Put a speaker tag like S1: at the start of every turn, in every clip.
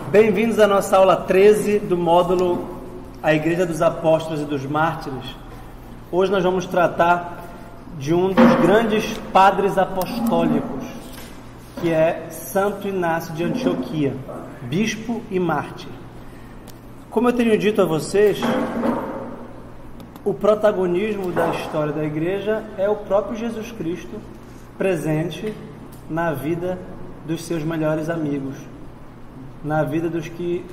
S1: Bem-vindos à nossa aula 13 do módulo A Igreja dos Apóstolos e dos Mártires. Hoje nós vamos tratar de um dos grandes padres apostólicos, que é Santo Inácio de Antioquia, bispo e mártir. Como eu tenho dito a vocês, o protagonismo da história da igreja é o próprio Jesus Cristo presente na vida dos seus melhores amigos, na vida dos que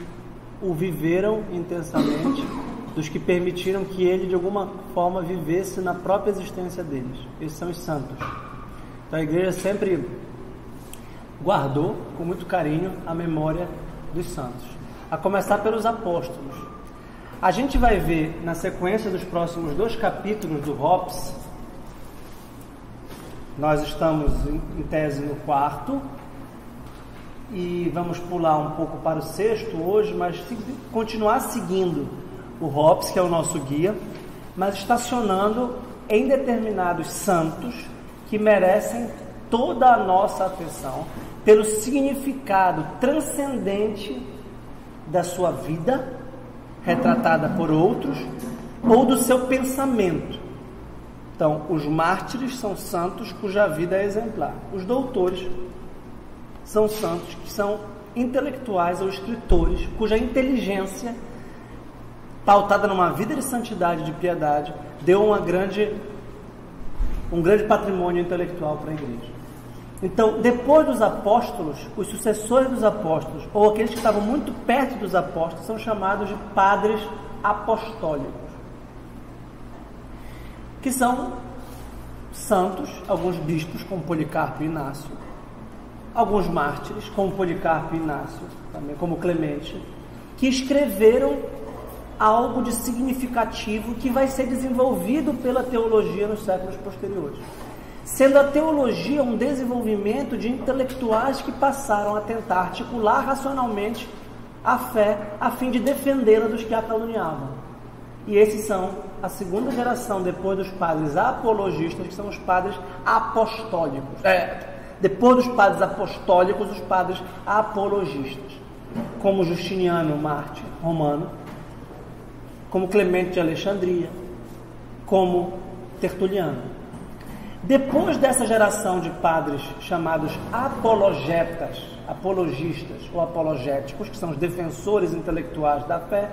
S1: o viveram intensamente, dos que permitiram que ele de alguma forma vivesse na própria existência deles. Esses são os santos. Então a igreja sempre guardou com muito carinho a memória dos santos, a começar pelos apóstolos. A gente vai ver na sequência dos próximos 2 capítulos do Hobbes. Nós estamos em tese no 4º e vamos pular um pouco para o 6º hoje, mas continuar seguindo o Hobbes, que é o nosso guia, mas estacionando em determinados santos que merecem toda a nossa atenção pelo significado transcendente da sua vida, retratada por outros, ou do seu pensamento. Então, os mártires são santos cuja vida é exemplar. Os doutores são santos que são intelectuais ou escritores, cuja inteligência, pautada numa vida de santidade e de piedade, deu um grande patrimônio intelectual para a igreja. Então, depois dos apóstolos, os sucessores dos apóstolos, ou aqueles que estavam muito perto dos apóstolos, são chamados de padres apostólicos, que são santos, alguns bispos, como Policarpo e Inácio, alguns mártires, como Policarpo e Inácio, também como Clemente, que escreveram algo de significativo que vai ser desenvolvido pela teologia nos séculos posteriores, sendo a teologia um desenvolvimento de intelectuais que passaram a tentar articular racionalmente a fé a fim de defendê-la dos que a caluniavam. E esses são a segunda geração depois dos padres apologistas, que são os padres apostólicos. Depois dos padres apostólicos, os padres apologistas, como Justiniano, mártir romano, como Clemente de Alexandria, como Tertuliano. Depois dessa geração de padres chamados apologetas, apologistas ou apologéticos, que são os defensores intelectuais da fé,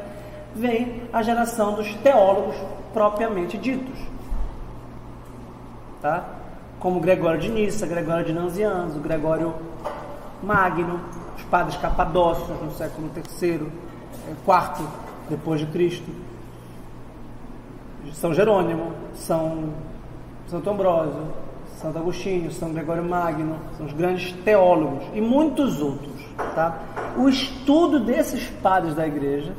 S1: vem a geração dos teólogos propriamente ditos, tá? Como Gregório de Nissa, Gregório de Nazianzo, Gregório Magno, os padres capadócios no século III, IV depois de Cristo, São Jerônimo, Santo Ambrósio, Santo Agostinho, São Gregório Magno, são os grandes teólogos, e muitos outros, tá? O estudo desses padres da igreja,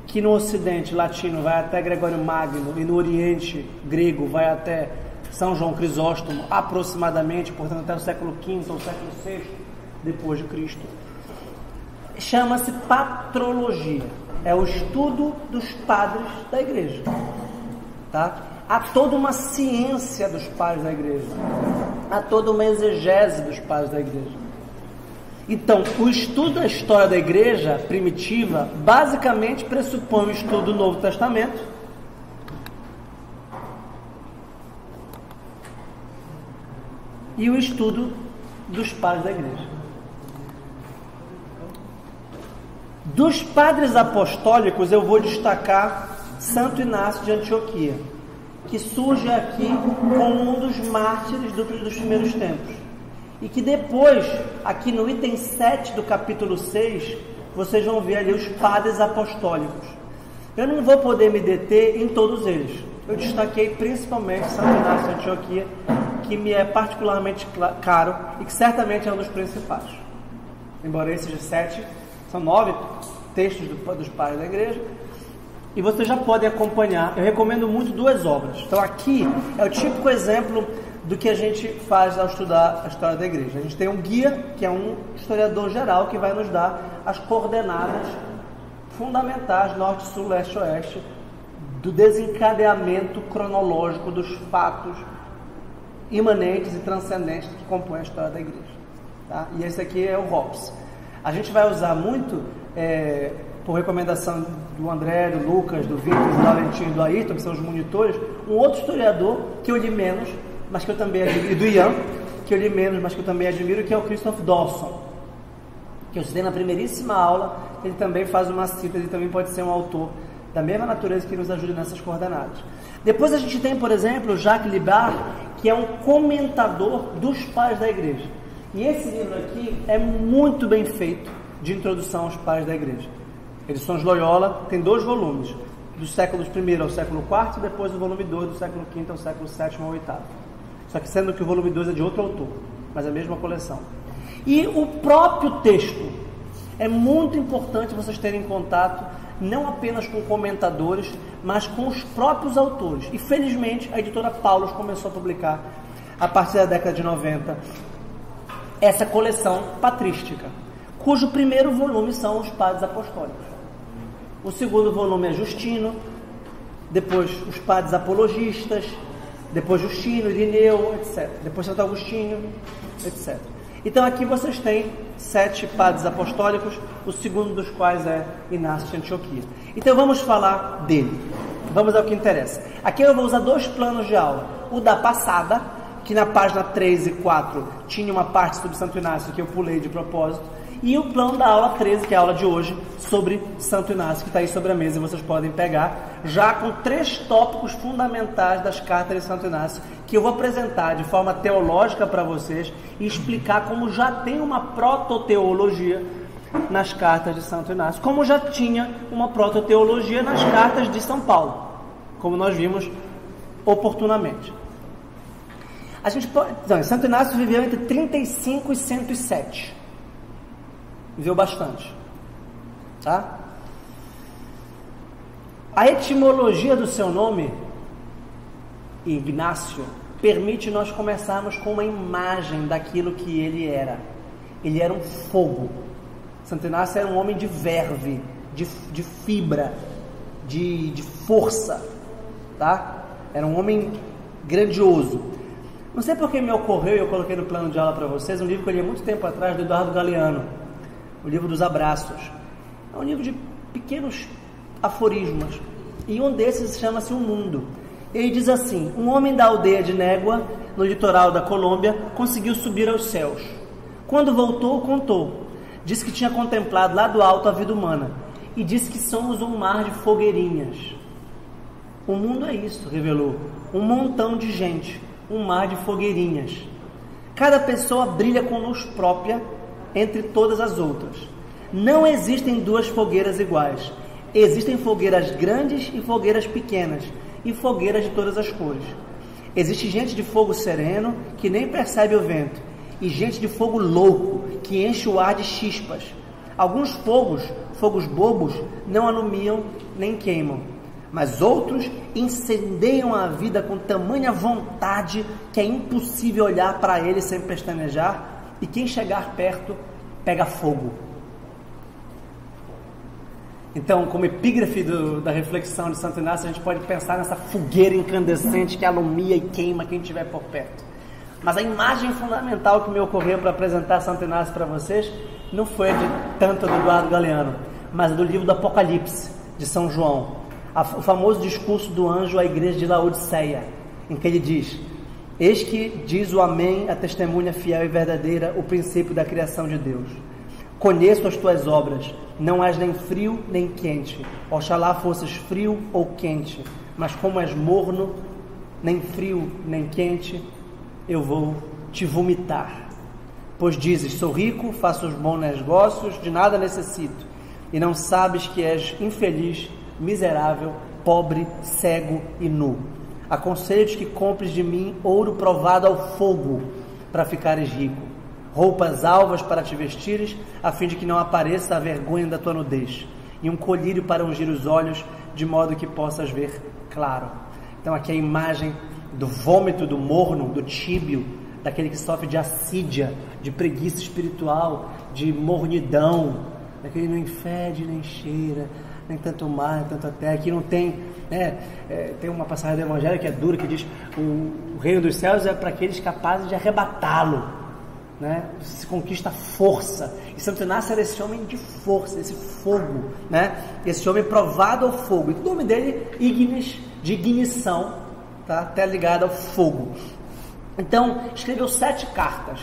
S1: que no Ocidente latino vai até Gregório Magno e no Oriente grego vai até São João Crisóstomo, aproximadamente, portanto até o século V ou século VI depois de Cristo, chama-se patrologia. É o estudo dos padres da igreja, tá? Há toda uma ciência dos padres da igreja, há toda uma exegese dos padres da igreja. Então, o estudo da história da igreja primitiva basicamente pressupõe o estudo do Novo Testamento, e o estudo dos padres da igreja. Dos padres apostólicos, eu vou destacar Santo Inácio de Antioquia, que surge aqui como um dos mártires dos primeiros tempos. E que depois, aqui no item 7 do capítulo 6, vocês vão ver ali os padres apostólicos. Eu não vou poder me deter em todos eles. Eu destaquei principalmente Santo Inácio de Antioquia, que me é particularmente caro e que certamente é um dos principais. Embora esses 7, são 9 textos dos padres da igreja, e vocês já podem acompanhar. Eu recomendo muito 2 obras. Então aqui é o típico exemplo do que a gente faz ao estudar a história da igreja. A gente tem um guia, que é um historiador geral, que vai nos dar as coordenadas fundamentais, norte, sul, leste, oeste, do desencadeamento cronológico dos fatos imanentes e transcendentes que compõem a história da igreja, tá? E esse aqui é o Hobbes. A gente vai usar muito por recomendação do André, do Lucas, do Vitor, do Valentim e do Ayrton, que são os monitores, um outro historiador que eu li menos, mas que eu também admiro, e do Ian, que eu li menos, mas que eu também admiro, que é o Christoph Dawson, que eu citei na primeiríssima aula. Ele também faz uma síntese e também pode ser um autor da mesma natureza que nos ajude nessas coordenadas. Depois a gente tem, por exemplo, Jacques Libar, que é um comentador dos pais da igreja. E esse livro aqui é muito bem feito de introdução aos pais da igreja. Edições Loyola, tem 2 volumes, dos séculos I ao século IV, e depois o volume 2 do século V ao século VII ao VIII. Só que sendo que o volume 2 é de outro autor, mas é a mesma coleção. E o próprio texto, é muito importante vocês terem contato não apenas com comentadores, mas com os próprios autores. E felizmente a editora Paulus começou a publicar, a partir da década de 90, essa coleção patrística, cujo primeiro volume são os Padres Apostólicos. O segundo volume é Justino, depois os Padres Apologistas, depois Justino, Irineu, etc. Depois Santo Agostinho, etc. Então aqui vocês têm 7 padres apostólicos, o segundo dos quais é Inácio de Antioquia. Então vamos falar dele. Vamos ao que interessa. Aqui eu vou usar 2 planos de aula. O da passada, que na página 3 e 4 tinha uma parte sobre Santo Inácio que eu pulei de propósito, e o plano da aula 13, que é a aula de hoje, sobre Santo Inácio, que está aí sobre a mesa e vocês podem pegar, já com 3 tópicos fundamentais das cartas de Santo Inácio, que eu vou apresentar de forma teológica para vocês e explicar como já tem uma prototeologia nas cartas de Santo Inácio, como já tinha uma prototeologia nas cartas de São Paulo, como nós vimos oportunamente. A gente pode... Então, Santo Inácio viveu entre 35 e 107. Viveu bastante, tá? A etimologia do seu nome, Ignácio, permite nós começarmos com uma imagem daquilo que ele era. Ele era um fogo. Santo Inácio era um homem de verve, de fibra, de força, tá? Era um homem grandioso. Não sei por que me ocorreu, e eu coloquei no plano de aula para vocês, um livro que eu li há muito tempo atrás, do Eduardo Galeano, o livro dos abraços. É um livro de pequenos aforismos, e um desses chama-se O Mundo. Ele diz assim: um homem da aldeia de Négua, no litoral da Colômbia, conseguiu subir aos céus. Quando voltou, contou. Disse que tinha contemplado lá do alto a vida humana, e disse que somos um mar de fogueirinhas. O mundo é isso, revelou. Um montão de gente, um mar de fogueirinhas. Cada pessoa brilha com luz própria entre todas as outras. Não existem 2 fogueiras iguais. Existem fogueiras grandes e fogueiras pequenas, e fogueiras de todas as cores. Existe gente de fogo sereno que nem percebe o vento, e gente de fogo louco que enche o ar de chispas. Alguns fogos bobos, não alumiam nem queimam, mas outros incendeiam a vida com tamanha vontade que é impossível olhar para eles sem pestanejar, e quem chegar perto pega fogo. Então, como epígrafe da reflexão de Santo Inácio, a gente pode pensar nessa fogueira incandescente que alumia e queima quem estiver por perto. Mas a imagem fundamental que me ocorreu para apresentar Santo Inácio para vocês não foi tanto do Eduardo Galeano, mas do livro do Apocalipse, de São João. O famoso discurso do anjo à igreja de Laodiceia, em que ele diz: eis que diz o Amém, a testemunha fiel e verdadeira, o princípio da criação de Deus. Conheço as tuas obras, não és nem frio nem quente. Oxalá fosses frio ou quente, mas como és morno, nem frio nem quente, eu vou te vomitar. Pois dizes: sou rico, faço os bons negócios, de nada necessito, e não sabes que és infeliz, miserável, pobre, cego e nu. Aconselho-te que compres de mim ouro provado ao fogo, para ficares rico, roupas alvas para te vestires, a fim de que não apareça a vergonha da tua nudez, e um colírio para ungir os olhos, de modo que possas ver claro. Então aqui a imagem do vômito, do morno, do tíbio, daquele que sofre de assídia, de preguiça espiritual, de mornidão, daquele que não fede nem cheira, nem tanto mar, nem tanto a terra. Aqui não tem, né? Tem uma passagem do Evangelho que é dura, que diz: o reino dos céus é para aqueles capazes de arrebatá-lo. né? Se conquista força. E Santo Inácio era esse homem de força, esse fogo, né? Esse homem provado ao fogo. E o nome dele, Ignis, de ignição, tá? Até ligado ao fogo. Então, escreveu 7 cartas,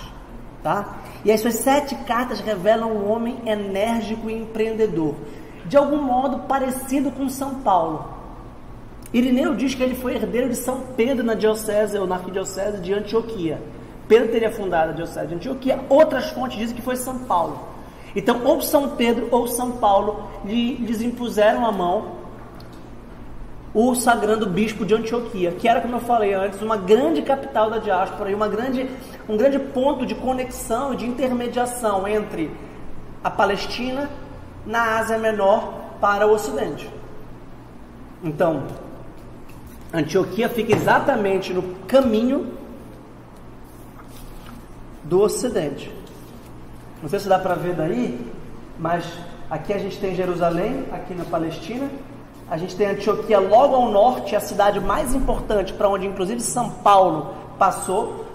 S1: tá? E as suas 7 cartas revelam um homem enérgico e empreendedor, de algum modo parecido com São Paulo. Irineu diz que ele foi herdeiro de São Pedro na diocese, ou na arquidiocese de Antioquia. Pedro teria fundado a diocese de Antioquia. Outras fontes dizem que foi São Paulo. Então, ou São Pedro ou São Paulo lhes impuseram a mão o sagrando bispo de Antioquia, que era, como eu falei antes, uma grande capital da diáspora e um grande ponto de conexão e de intermediação entre a Palestina, na Ásia Menor, para o Ocidente. Então, Antioquia fica exatamente no caminho do Ocidente. Não sei se dá para ver daí, mas aqui a gente tem Jerusalém, aqui na Palestina. A gente tem Antioquia logo ao norte, a cidade mais importante, para onde inclusive São Paulo passou,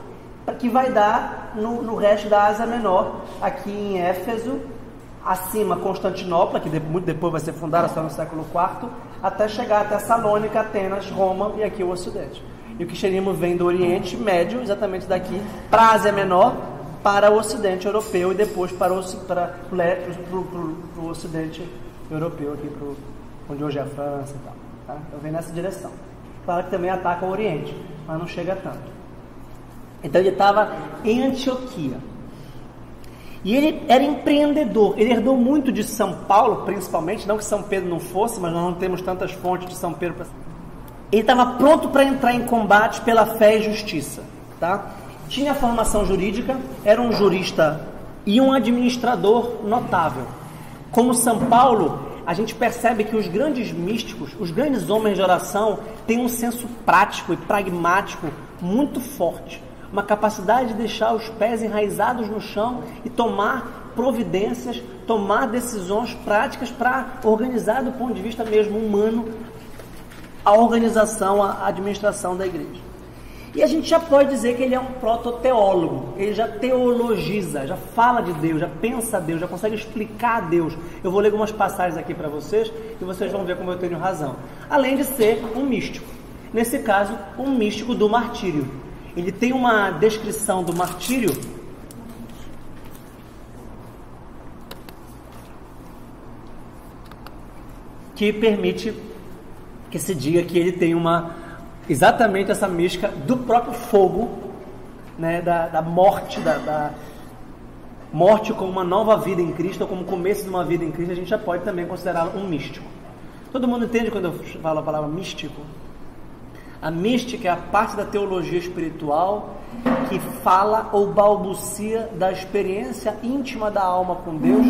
S1: que vai dar no resto da Ásia Menor, aqui em Éfeso, acima Constantinopla, que muito depois vai ser fundada só no século IV, até chegar até Salônica, Atenas, Roma e aqui o Ocidente. E o cristianismo vem do Oriente Médio, exatamente daqui, para a Ásia Menor, para o Ocidente Europeu e depois para o Ocidente Europeu, aqui onde hoje é a França e tal. Tá? Então vem nessa direção. Claro que também ataca o Oriente, mas não chega tanto. Então ele estava em Antioquia. E ele era empreendedor. Ele herdou muito de São Paulo, principalmente, não que São Pedro não fosse, mas nós não temos tantas fontes de São Pedro. Ele estava pronto para entrar em combate pela fé e justiça. Tá? Tinha formação jurídica, era um jurista e um administrador notável. Como São Paulo, a gente percebe que os grandes místicos, os grandes homens de oração, têm um senso prático e pragmático muito forte. Uma capacidade de deixar os pés enraizados no chão e tomar providências, tomar decisões práticas para organizar do ponto de vista mesmo humano a organização, a administração da igreja. E a gente já pode dizer que ele é um prototeólogo, ele já teologiza, já fala de Deus, já pensa a Deus, já consegue explicar a Deus. Eu vou ler algumas passagens aqui para vocês e vocês vão ver como eu tenho razão. Além de ser um místico, nesse caso, um místico do martírio. Ele tem uma descrição do martírio que permite que se diga que ele tem exatamente essa mística do próprio fogo, né, da morte, da morte como uma nova vida em Cristo, ou como o começo de uma vida em Cristo. A gente já pode também considerá-lo um místico. Todo mundo entende quando eu falo a palavra místico? A mística é a parte da teologia espiritual que fala ou balbucia da experiência íntima da alma com Deus,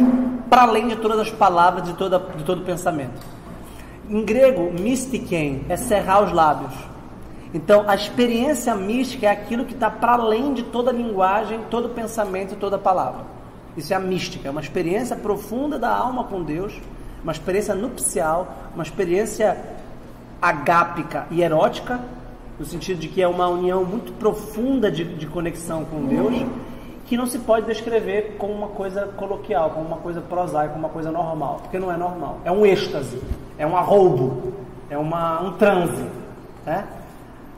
S1: para além de todas as palavras, de todo pensamento. Em grego, mystiken é cerrar os lábios. Então, a experiência mística é aquilo que está para além de toda linguagem, todo pensamento e toda palavra. Isso é a mística, é uma experiência profunda da alma com Deus, uma experiência nupcial, uma experiência agápica e erótica, no sentido de que é uma união muito profunda de conexão com Deus, que não se pode descrever como uma coisa coloquial, como uma coisa prosaica, como uma coisa normal, porque não é normal. É um êxtase, é um arroubo, é um transe. Né?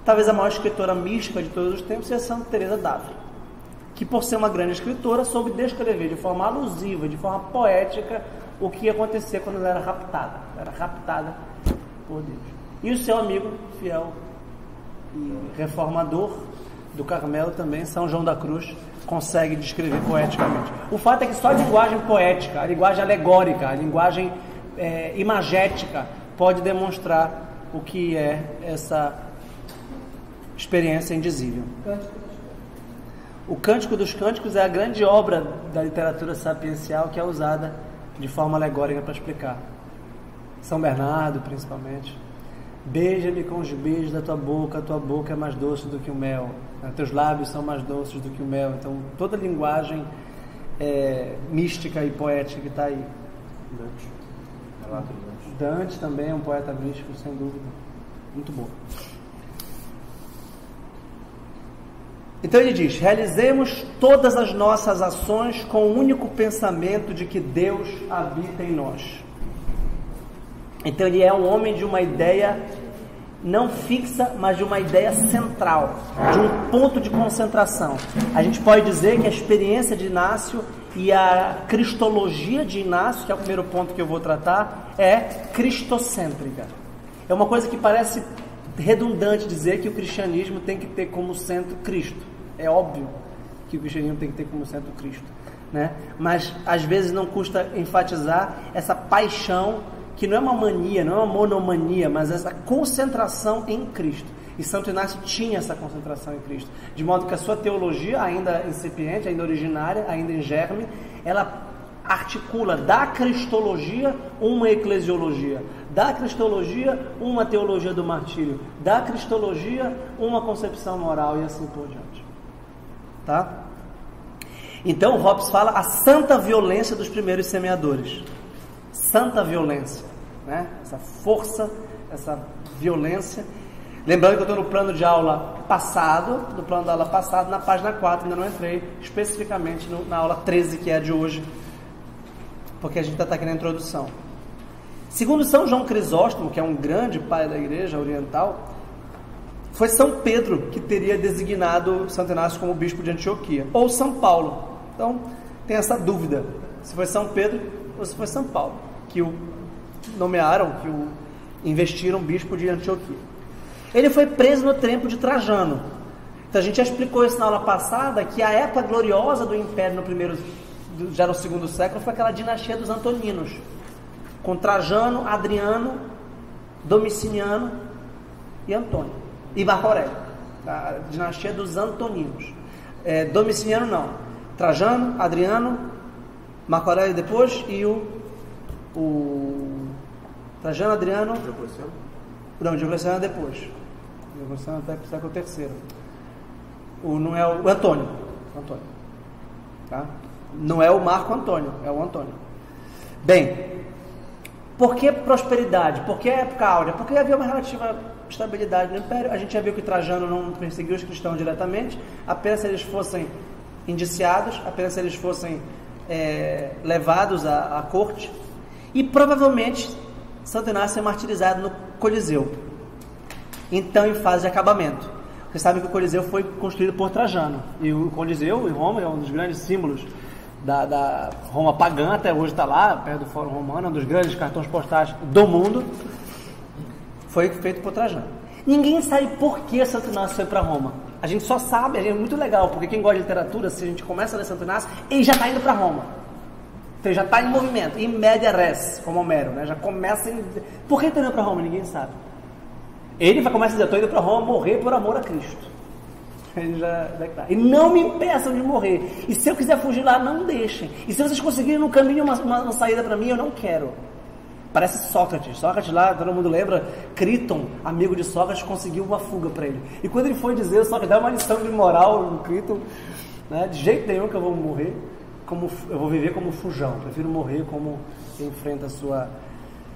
S1: Talvez a maior escritora mística de todos os tempos seja Santa Teresa d'Ávila, que por ser uma grande escritora soube descrever de forma alusiva, de forma poética, o que ia acontecer quando ela era raptada. Ela era raptada por Deus. E o seu amigo fiel e reformador do Carmelo também, São João da Cruz, consegue descrever poeticamente. O fato é que só a linguagem poética, a linguagem alegórica, a linguagem imagética pode demonstrar o que é essa experiência indizível. O Cântico dos Cânticos é a grande obra da literatura sapiencial que é usada de forma alegórica para explicar. São Bernardo, principalmente. Beija-me com os beijos da tua boca é mais doce do que o mel. Teus lábios são mais doces do que o mel. Então, toda a linguagem mística e poética que está aí. Dante também é um poeta místico, sem dúvida. Muito bom. Então ele diz: realizemos todas as nossas ações com o único pensamento de que Deus habita em nós. Então ele é um homem de uma ideia não fixa, mas de uma ideia central, de um ponto de concentração. A gente pode dizer que a experiência de Inácio e a cristologia de Inácio, que é o primeiro ponto que eu vou tratar, é cristocêntrica. É uma coisa que parece redundante dizer que o cristianismo tem que ter como centro Cristo. É óbvio que o cristianismo tem que ter como centro Cristo, né? Mas às vezes não custa enfatizar essa paixão, que não é uma mania, não é uma monomania, mas essa concentração em Cristo. E Santo Inácio tinha essa concentração em Cristo, de modo que a sua teologia, ainda incipiente, ainda originária, ainda em germe, ela articula da cristologia uma eclesiologia, da cristologia uma teologia do martírio, da cristologia uma concepção moral e assim por diante. Tá? Então Hobbes fala a santa violência dos primeiros semeadores. Santa violência, né? Essa força, essa violência. Lembrando que eu estou no plano de aula passado, do plano da aula passado, na página 4, ainda não entrei especificamente na aula 13, que é a de hoje, porque a gente está aqui na introdução. Segundo São João Crisóstomo, que é um grande pai da igreja oriental, foi São Pedro que teria designado Santo Inácio como bispo de Antioquia, ou São Paulo. Então, tem essa dúvida, se foi São Pedro ou se foi São Paulo, que o nomearam, que o investiram bispo de Antioquia. Ele foi preso no tempo de Trajano. Então, a gente já explicou isso na aula passada, que a época gloriosa do Império já no segundo século foi aquela dinastia dos Antoninos, com Trajano, Adriano, Domiciano e Antônio. E Marco Aurélio, a dinastia dos Antoninos. Domiciano não, Trajano, Adriano, Marco Aurélio depois e o Trajano, Adriano.
S2: Diocleciano?
S1: Não, Diocleciano depois. Diocleciano até o século III. Não é o Antônio. Tá? Não é o Marco Antônio, é o Antônio. Bem, por que prosperidade? Por que época áurea? Porque havia uma relativa estabilidade no Império. A gente já viu que Trajano não perseguiu os cristãos diretamente, apenas se eles fossem indiciados, apenas se eles fossem levados à corte. E provavelmente Santo Inácio é martirizado no Coliseu, então em fase de acabamento. Vocês sabem que o Coliseu foi construído por Trajano, e o Coliseu em Roma é um dos grandes símbolos da Roma pagã, até hoje está lá, perto do Fórum Romano, um dos grandes cartões postais do mundo. Foi feito por Trajano. Ninguém sabe por que Santo Inácio foi para Roma. A gente só sabe, é muito legal, porque quem gosta de literatura, se a gente começa a ler Santo Inácio, ele já está indo para Roma. Então ele já está em movimento, in media res, como Homero, né? Já começa em... Por que ele está indo para Roma? Ninguém sabe. Ele vai começar a dizer: estou indo para Roma morrer por amor a Cristo. Ele já está. E não me impeçam de morrer. E se eu quiser fugir lá, não deixem. E se vocês conseguirem no caminho uma saída para mim, eu não quero. Parece Sócrates. Sócrates lá, todo mundo lembra, Críton, amigo de Sócrates, conseguiu uma fuga para ele. E quando ele foi dizer, Sócrates dá uma lição de moral no Críton, né? De jeito nenhum que eu vou morrer, eu vou viver como fujão. Prefiro morrer como quem enfrenta a sua...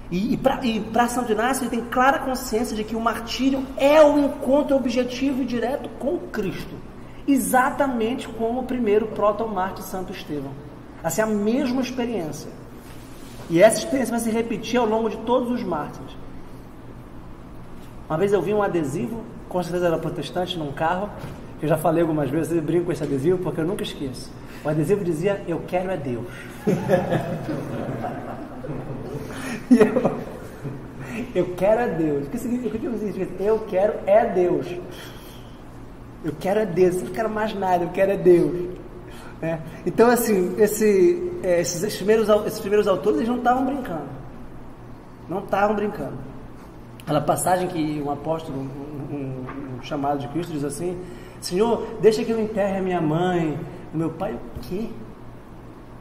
S1: E para Santo Inácio, ele tem clara consciência de que o martírio é o encontro objetivo e direto com Cristo. Exatamente como o primeiro proto-mártir Santo Estevão. Assim, a mesma experiência. E essa experiência vai se repetir ao longo de todos os mártires. Uma vez eu vi um adesivo, com certeza era protestante, num carro, que eu já falei algumas vezes, eu brinco com esse adesivo porque eu nunca esqueço. O adesivo dizia: eu quero é Deus. E eu quero é Deus. O que significa? Eu quero é Deus. Eu quero é Deus, eu não quero mais nada, eu quero é Deus. Então, assim, esses primeiros autores, eles não estavam brincando. Não estavam brincando. Aquela passagem que um apóstolo, um chamado de Cristo, diz assim: Senhor, deixa que eu enterre a minha mãe, o meu pai. O quê?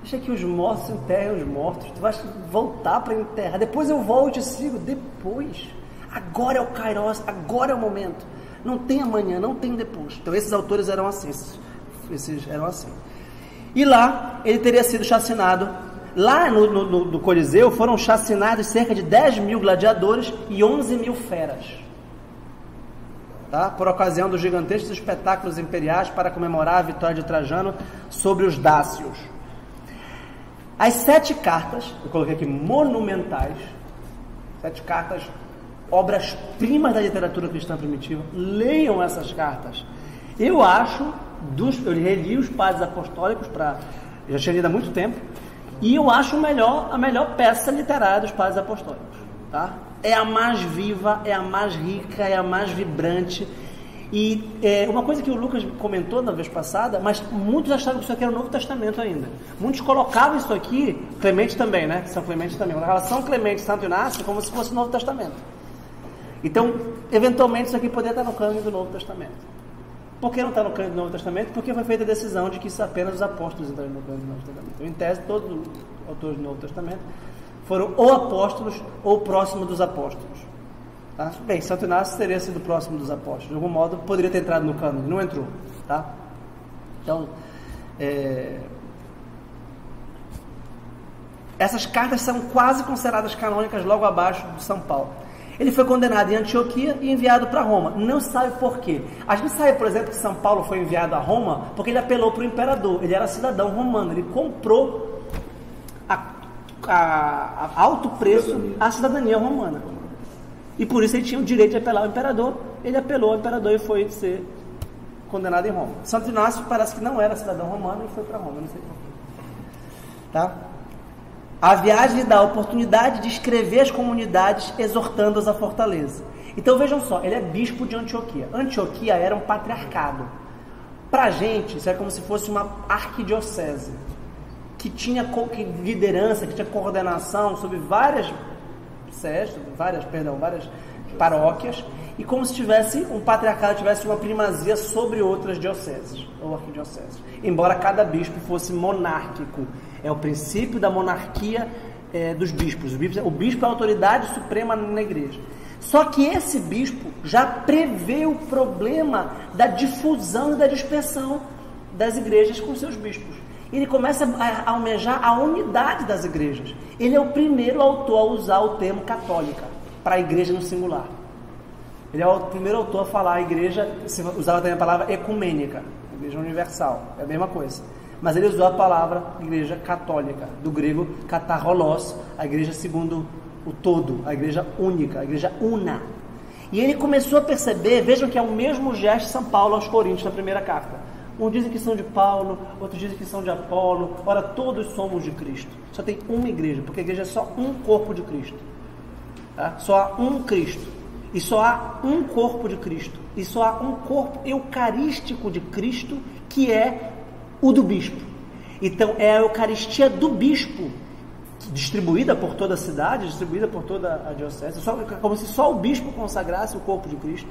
S1: Deixa que os mortos enterrem os mortos. Tu vais voltar para enterrar. Depois eu volto e sigo. Depois. Agora é o Kairos, agora é o momento. Não tem amanhã, não tem depois. Então esses autores eram assim. Esses eram assim. E lá ele teria sido chacinado. Lá no Coliseu foram chacinados cerca de 10 mil gladiadores e 11 mil feras. tá? Por ocasião dos gigantescos espetáculos imperiais para comemorar a vitória de Trajano sobre os dácios. As 7 cartas, eu coloquei aqui monumentais, 7 cartas, obras-primas da literatura cristã primitiva, leiam essas cartas. Eu acho, eu reli os Padres Apostólicos, já tinha lido há muito tempo, e eu acho a melhor peça literária dos Padres Apostólicos, tá? É a mais viva, é a mais rica, é a mais vibrante. E uma coisa que o Lucas comentou na vez passada, mas muitos achavam que isso aqui era o Novo Testamento ainda. Muitos colocavam isso aqui, Clemente também, né? São Clemente também. A relação Clemente e Santo Inácio como se fosse o Novo Testamento. Então, eventualmente, isso aqui poderia estar no cânone do Novo Testamento. Por que não está no cânone do Novo Testamento? Porque foi feita a decisão de que apenas os apóstolos entraram no cânone do Novo Testamento. Então, em tese, todos os autores do Novo Testamento foram ou apóstolos ou próximo dos apóstolos. Tá? Bem, Santo Inácio teria sido próximo dos apóstolos. De algum modo, poderia ter entrado no cânone. Não entrou. Tá? Então, essas cartas são quase consideradas canônicas logo abaixo de São Paulo. Ele foi condenado em Antioquia e enviado para Roma. Não sabe por quê. A gente sabe, por exemplo, que São Paulo foi enviado a Roma porque ele apelou para o imperador. Ele era cidadão romano. Ele comprou a alto preço a cidadania romana. E por isso ele tinha o direito de apelar ao imperador. Ele apelou ao imperador e foi ser condenado em Roma. Santo Inácio parece que não era cidadão romano e foi para Roma. Não sei porquê. Tá? A viagem lhe dá a oportunidade de escrever as comunidades, exortando-as à fortaleza. Então vejam só, ele é bispo de Antioquia. Antioquia era um patriarcado. Para a gente, isso é como se fosse uma arquidiocese, que tinha liderança, que tinha coordenação sobre várias paróquias, e como se tivesse um patriarcado, tivesse uma primazia sobre outras dioceses, ou arquidioceses. Embora cada bispo fosse monárquico. É o princípio da monarquia dos bispos. O bispo é a autoridade suprema na igreja. Só que esse bispo já prevê o problema da difusão e da dispersão das igrejas com seus bispos. Ele começa a almejar a unidade das igrejas. Ele é o primeiro autor a usar o termo católica para a igreja no singular. Ele é o primeiro autor a falar a igreja, usava também a palavra ecumênica, igreja universal, é a mesma coisa. Mas ele usou a palavra igreja católica, do grego katarolos, a igreja segundo o todo, a igreja única, a igreja una. E ele começou a perceber, vejam que é o mesmo gesto de São Paulo aos Coríntios na primeira carta. Um dizem que são de Paulo, outros dizem que são de Apolo, ora todos somos de Cristo. Só tem uma igreja, porque a igreja é só um corpo de Cristo. Tá? Só há um Cristo. E só há um corpo de Cristo. E só há um corpo eucarístico de Cristo, que é o do bispo. Então é a Eucaristia do bispo, distribuída por toda a cidade, distribuída por toda a diocese, como se só o bispo consagrasse o corpo de Cristo,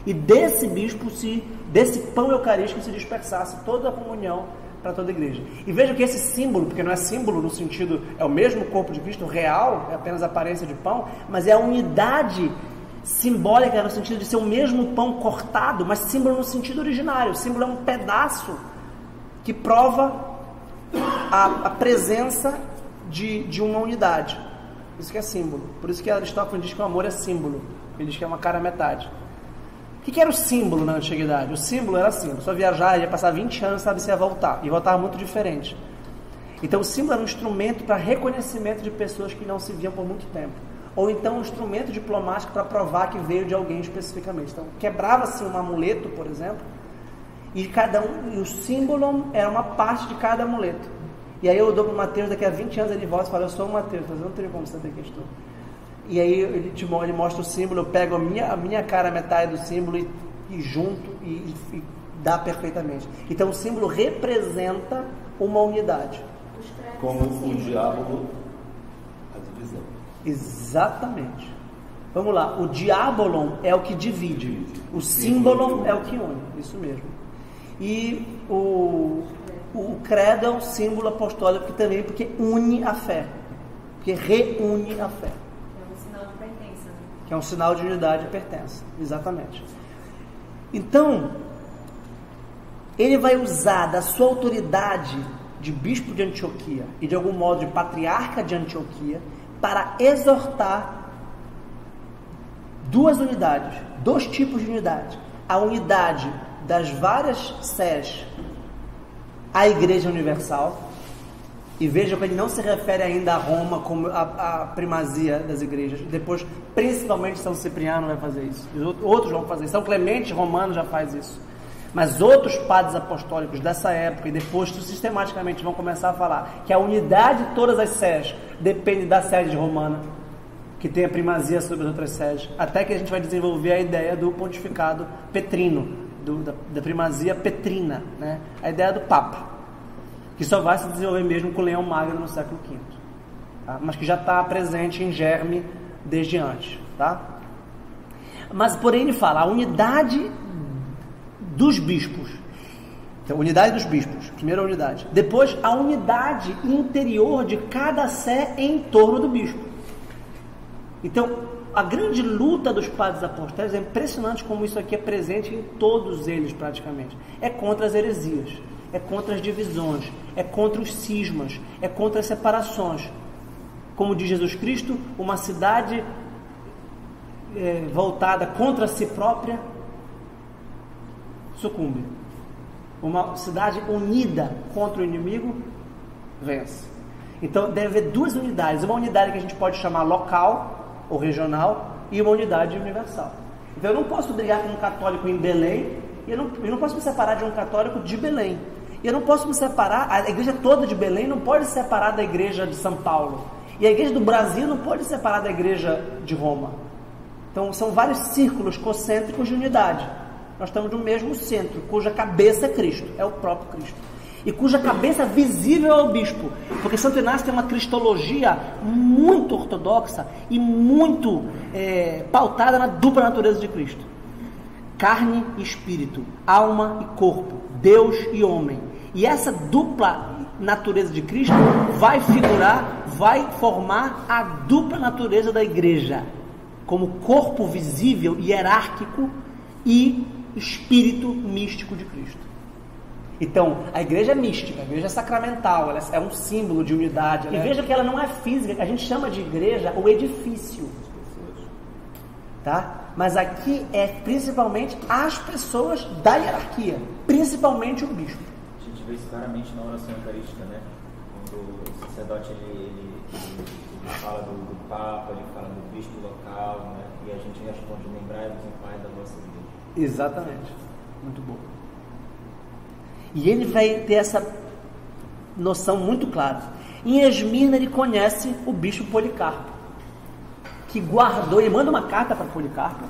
S1: e desse bispo, desse pão eucarístico se dispersasse toda a comunhão para toda a igreja. E vejam que esse símbolo, porque não é símbolo no sentido, é o mesmo corpo de Cristo real, é apenas a aparência de pão, mas é a unidade simbólica no sentido de ser o mesmo pão cortado, mas símbolo no sentido originário. O símbolo é um pedaço que prova a presença de uma unidade. Isso que é símbolo. Por isso que Aristófanes diz que o amor é símbolo. Ele diz que é uma cara metade. O que era o símbolo na antiguidade? O símbolo era assim: a pessoa viajar, ia passar 20 anos, sabe se ia voltar. E voltava muito diferente. Então o símbolo era um instrumento para reconhecimento de pessoas que não se viam por muito tempo. Ou então um instrumento diplomático para provar que veio de alguém especificamente. Então quebrava-se um amuleto, por exemplo, e o símbolo era uma parte de cada amuleto. E aí eu dou para o Mateus, daqui a 20 anos ele volta e fala: eu sou o Mateus, mas eu não tenho como saber quem estou. E aí ele mostra o símbolo, eu pego a minha cara, metade do símbolo, e junto e dá perfeitamente. Então o símbolo representa uma unidade.
S2: Como o diábolo, a divisão.
S1: Exatamente. Vamos lá, o diabolon é o que divide, o símbolon é o que une, isso mesmo. E o credo é um símbolo apostólico também, porque une a fé, porque reúne a fé.
S3: É um sinal de pertença, né?
S1: Que é um sinal de unidade e pertença, exatamente. Então, ele vai usar da sua autoridade de bispo de Antioquia e de algum modo de patriarca de Antioquia para exortar duas unidades, dois tipos de unidade: a unidade das várias sés à Igreja Universal. E veja que ele não se refere ainda a Roma como a primazia das igrejas. Depois, principalmente São Cipriano vai fazer isso. Outros vão fazer isso. São Clemente Romano já faz isso. Mas outros padres apostólicos dessa época e depois sistematicamente vão começar a falar que a unidade de todas as sés depende da sede romana, que tem a primazia sobre as outras sedes. Até que a gente vai desenvolver a ideia do pontificado petrino, da primazia petrina, né? A ideia do Papa, que só vai se desenvolver mesmo com Leão Magno no século V, tá? Mas que já está presente em germe desde antes, tá? Mas porém ele fala a unidade dos bispos. Então, unidade dos bispos, primeira unidade. Depois, a unidade interior de cada sé em torno do bispo. Então, a grande luta dos padres apostólicos, é impressionante como isso aqui é presente em todos eles praticamente. É contra as heresias, é contra as divisões, é contra os cismas, é contra as separações. Como diz Jesus Cristo, uma cidade voltada contra si própria sucumbe. Uma cidade unida contra o inimigo vence. Então deve haver duas unidades. Uma unidade que a gente pode chamar local ou regional e uma unidade universal. Então eu não posso brigar com um católico em Belém e eu não posso me separar de um católico de Belém. E eu não posso me separar, a igreja toda de Belém não pode se separar da igreja de São Paulo. E a igreja do Brasil não pode se separar da igreja de Roma. Então são vários círculos concêntricos de unidade. Nós estamos no mesmo centro, cuja cabeça é Cristo, é o próprio Cristo. E cuja cabeça visível é o bispo. Porque Santo Inácio tem uma cristologia muito ortodoxa e muito pautada na dupla natureza de Cristo. Carne e espírito, alma e corpo, Deus e homem. E essa dupla natureza de Cristo vai formar a dupla natureza da igreja, como corpo visível e hierárquico e espírito místico de Cristo. Então, a igreja é mística, a igreja é sacramental, ela é um símbolo de unidade. E veja que ela não é física, a gente chama de igreja o edifício. Tá? Mas aqui é principalmente as pessoas da hierarquia, principalmente o bispo.
S4: A gente vê isso claramente na oração eucarística, né? Quando o sacerdote ele fala do Papa, ele fala do bispo local, né? E a gente responde: lembrai-vos em Pai da vossa igreja.
S1: Exatamente, muito bom. E ele vai ter essa noção muito clara. Em Esmirna ele conhece o bispo Policarpo, que guardou, ele manda uma carta para Policarpo,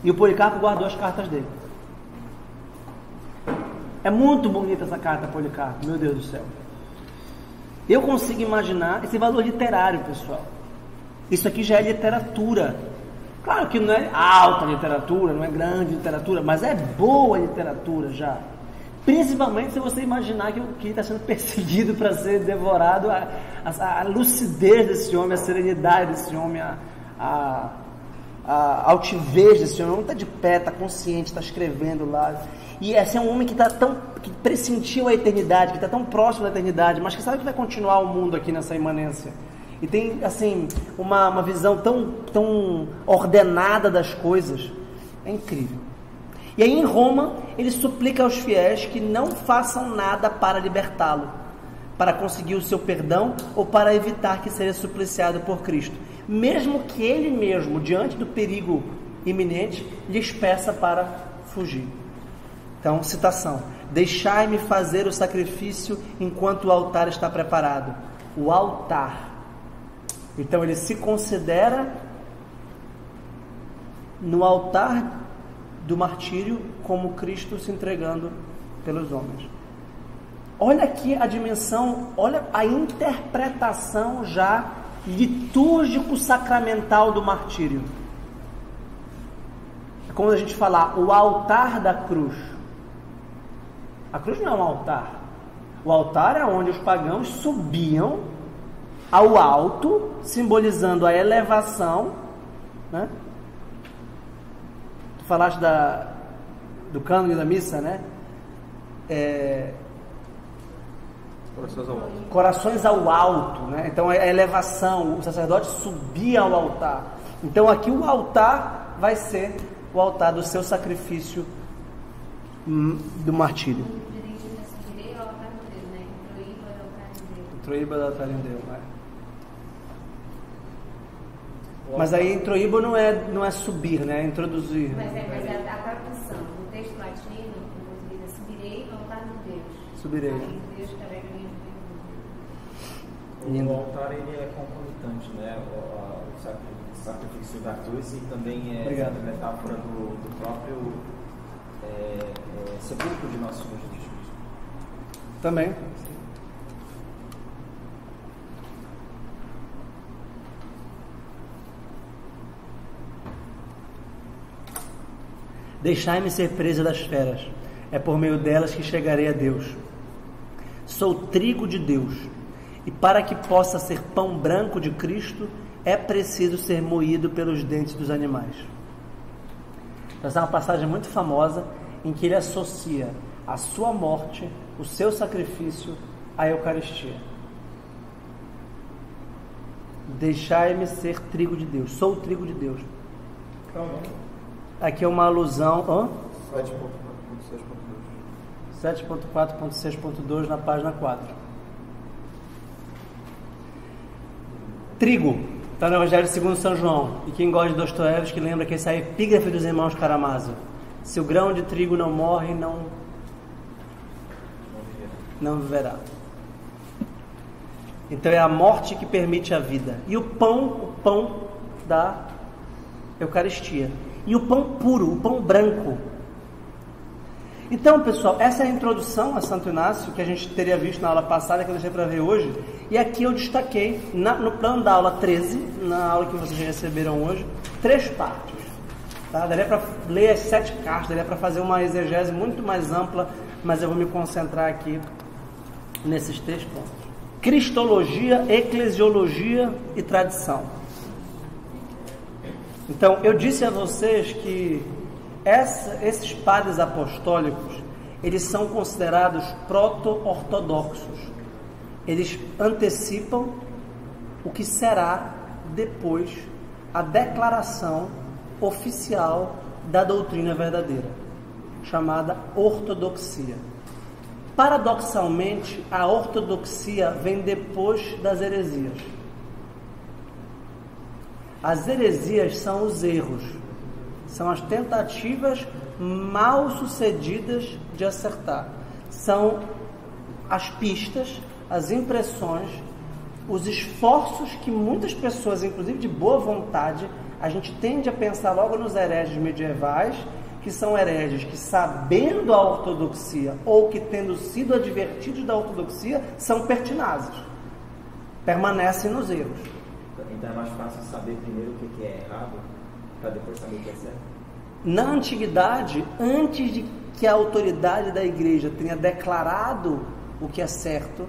S1: e o Policarpo guardou as cartas dele. É muito bonita essa carta, Policarpo, meu Deus do céu. Eu consigo imaginar esse valor literário, pessoal. Isso aqui já é literatura. Claro que não é alta literatura, não é grande literatura, mas é boa literatura já. Principalmente se você imaginar que ele está sendo perseguido para ser devorado, a lucidez desse homem, a serenidade desse homem, a altivez desse homem. O homem está de pé, está consciente, está escrevendo lá. E esse é um homem que pressentiu a eternidade, que está tão próximo da eternidade, mas que sabe que vai continuar o mundo aqui nessa imanência. E tem, assim, uma visão tão ordenada das coisas. É incrível. E aí em Roma, ele suplica aos fiéis que não façam nada para libertá-lo, para conseguir o seu perdão ou para evitar que seja supliciado por Cristo. Mesmo que ele mesmo, diante do perigo iminente, lhes peça para fugir. Então, citação: deixai-me fazer o sacrifício enquanto o altar está preparado. O altar. Então ele se considera no altar do martírio como Cristo se entregando pelos homens. Olha aqui a dimensão, olha a interpretação já litúrgico-sacramental do martírio. É como a gente falar o altar da cruz. A cruz não é um altar. O altar é onde os pagãos subiam ao alto, simbolizando a elevação, né? Tu falaste do cânone da missa, né? Corações ao alto, né? Então é a elevação, o sacerdote subia ao altar. Então aqui o altar vai ser o altar do seu sacrifício do martírio. Introíba do altar em Deus, né? Mas aí introíba não é subir, né? É introduzir.
S3: Mas a tradução, no texto latino, diz: subirei ao altar de Deus.
S1: Subirei.
S3: Aí Deus carrega
S4: o altar ele é concomitante, né? O sacrifício da cruz e também é a metáfora do próprio sepulcro de nosso Senhor Jesus Cristo.
S1: Também. Deixai-me ser presa das feras, é por meio delas que chegarei a Deus. Sou trigo de Deus, e para que possa ser pão branco de Cristo, é preciso ser moído pelos dentes dos animais. Essa é uma passagem muito famosa, em que ele associa a sua morte, o seu sacrifício, à Eucaristia. Deixai-me ser trigo de Deus, sou o trigo de Deus. Aqui é uma alusão. 7.4.6.2 na página 4. Trigo, está no Evangelho segundo São João. E quem gosta de Dostoiévski lembra que esse é a epígrafe dos irmãos Karamazov. Se o grão de trigo não morre, não viverá. Então é a morte que permite a vida. E o pão da Eucaristia. E o pão puro, o pão branco. Então, pessoal, essa é a introdução a Santo Inácio, que a gente teria visto na aula passada, que eu deixei para ver hoje. E aqui eu destaquei, no plano da aula 13, na aula que vocês receberam hoje, 3 partes. Tá? Daria para ler as 7 cartas, daria para fazer uma exegese muito mais ampla, mas eu vou me concentrar aqui nesses 3 pontos. Cristologia, eclesiologia e tradição. Então, eu disse a vocês que esses padres apostólicos, eles são considerados proto-ortodoxos. Eles antecipam o que será depois a declaração oficial da doutrina verdadeira, chamada ortodoxia. Paradoxalmente, a ortodoxia vem depois das heresias. As heresias são os erros, são as tentativas mal sucedidas de acertar. São as pistas, as impressões, os esforços que muitas pessoas, inclusive de boa vontade, a gente tende a pensar logo nos hereges medievais, que são hereges que, sabendo a ortodoxia ou que tendo sido advertidos da ortodoxia, são pertinazes, permanecem nos erros.
S4: Então é mais fácil saber primeiro o que é errado, para depois saber o que é certo?
S1: Na antiguidade, antes de que a autoridade da igreja tenha declarado o que é certo,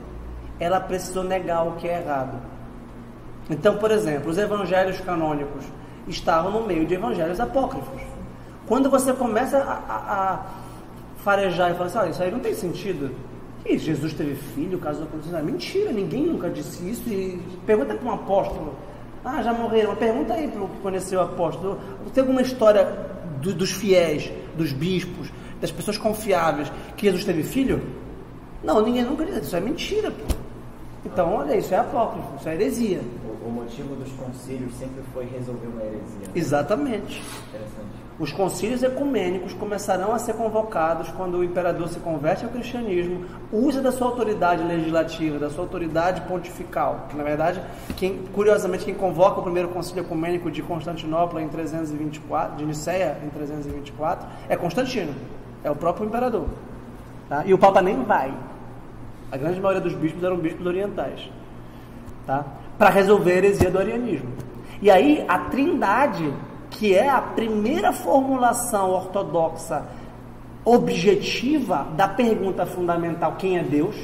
S1: ela precisou negar o que é errado. Então, por exemplo, os evangelhos canônicos estavam no meio de evangelhos apócrifos. Quando você começa a farejar e falar assim, olha, isso aí não tem sentido. E Jesus teve filho, casou com Jesus. Mentira, ninguém nunca disse isso. E pergunta para um apóstolo. Ah, já morreram. Pergunta aí para o que conheceu o apóstolo. Tem alguma história dos fiéis, dos bispos, das pessoas confiáveis, que Jesus teve filho? Não, ninguém nunca disse. Isso é mentira, pô. Então, olha, isso é apócrifo, isso é heresia.
S4: O motivo dos concílios sempre foi resolver uma heresia.
S1: Exatamente.
S4: Interessante.
S1: Os concílios ecumênicos começarão a ser convocados quando o imperador se converte ao cristianismo, usa da sua autoridade legislativa, da sua autoridade pontifical, que na verdade, curiosamente, quem convoca o primeiro concílio ecumênico de Constantinopla em 324, de Niceia em 324, é Constantino, é o próprio imperador. Tá? E o Papa nem vai. A grande maioria dos bispos eram bispos orientais, tá? Para resolver a heresia do arianismo. E aí a trindade, que é a primeira formulação ortodoxa objetiva da pergunta fundamental, quem é Deus?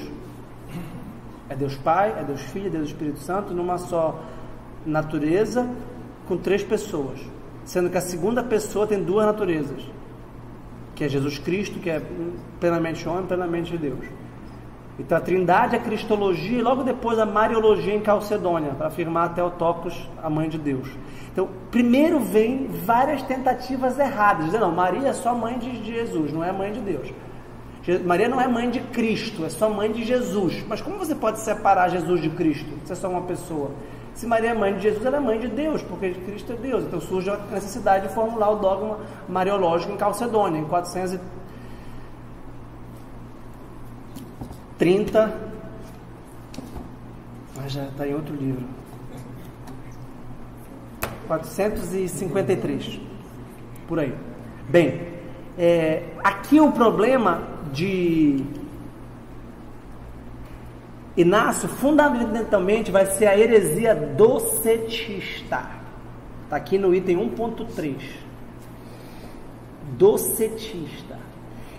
S1: É Deus Pai, é Deus Filho, é Deus Espírito Santo, numa só natureza, com 3 pessoas, sendo que a segunda pessoa tem 2 naturezas, que é Jesus Cristo, que é plenamente homem, plenamente Deus. Então a Trindade, a Cristologia e logo depois a Mariologia em Calcedônia, para afirmar a Theotokos, a mãe de Deus. Então, primeiro vem várias tentativas erradas, dizendo, não, Maria é só mãe de Jesus, não é mãe de Deus. Maria não é mãe de Cristo, é só mãe de Jesus. Mas como você pode separar Jesus de Cristo, se é só uma pessoa? Se Maria é mãe de Jesus, ela é mãe de Deus, porque Cristo é Deus. Então surge a necessidade de formular o dogma mariológico em Calcedônia, em 430, mas já está em outro livro. 453, por aí. Bem, aqui o problema de Inácio, fundamentalmente, vai ser a heresia docetista. Está aqui no item 1.3. Docetista.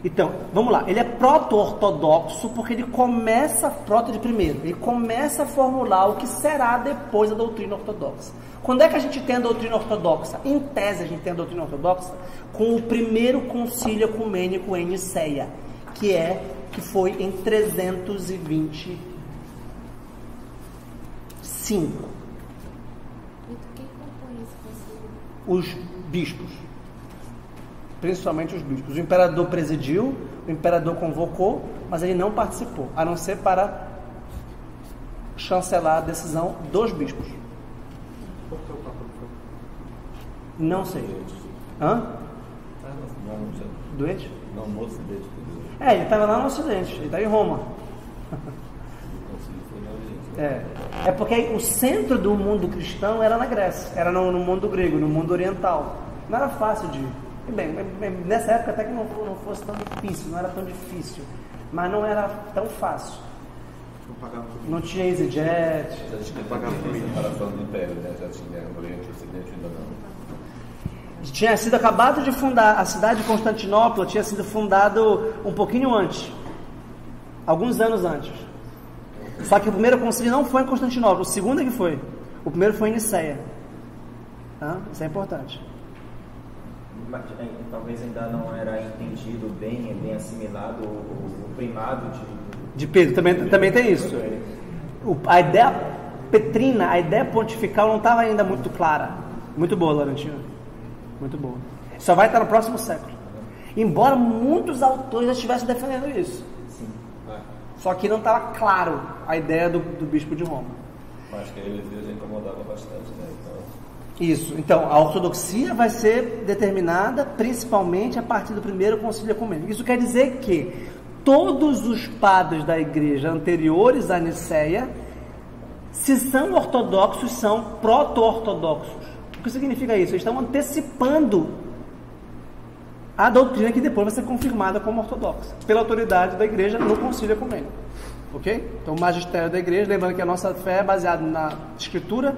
S1: Então, vamos lá. Ele é proto-ortodoxo porque ele começa, proto de primeiro, ele começa a formular o que será depois a doutrina ortodoxa. Quando é que a gente tem a doutrina ortodoxa? Em tese, a gente tem a doutrina ortodoxa com o primeiro concílio ecumênico em Niceia, que foi em 325.
S3: E quem compõe esse concílio?
S1: Os bispos. Principalmente os bispos. O imperador presidiu, o imperador convocou, mas ele não participou, a não ser para chancelar a decisão dos bispos.
S5: Por que o Papa não foi?
S1: Não sei. Hã? Doente?
S2: Não, no Ocidente.
S1: Ele estava lá no Ocidente, ele está em Roma. É porque o centro do mundo cristão era na Grécia, era no mundo grego, no mundo oriental. Não era fácil de ir. Bem, nessa época até que não fosse tão difícil, não era tão difícil, mas não era tão fácil. Não tinha EasyJet.
S2: Já tinha separação do Império, né? Já tinha Oriente e Ocidente, ainda não.
S1: Tinha sido acabado de fundar, a cidade de Constantinopla tinha sido fundado um pouquinho antes, alguns anos antes. Só que o primeiro concílio não foi em Constantinopla, o segundo é que foi. O primeiro foi em Niceia. Tá? Isso é importante.
S4: Talvez ainda não era entendido bem assimilado o primado
S1: de Pedro, também tem isso. A ideia petrina, a ideia pontifical não estava ainda muito clara. Muito boa, Laurentino. Muito boa. Só vai estar no próximo século. Embora muitos autores já estivessem defendendo isso.
S4: Sim.
S1: Só que não estava claro a ideia do bispo de Roma.
S2: Acho que a heresia já incomodava bastante, né?
S1: Isso. Então, a ortodoxia vai ser determinada principalmente a partir do primeiro concílio ecumênico. Isso quer dizer que todos os padres da igreja anteriores à Niceia, se são ortodoxos, são proto-ortodoxos. O que significa isso? Eles estão antecipando a doutrina que depois vai ser confirmada como ortodoxa, pela autoridade da igreja no concílio ecumênico. Ok? Então, o magistério da igreja, lembrando que a nossa fé é baseada na escritura,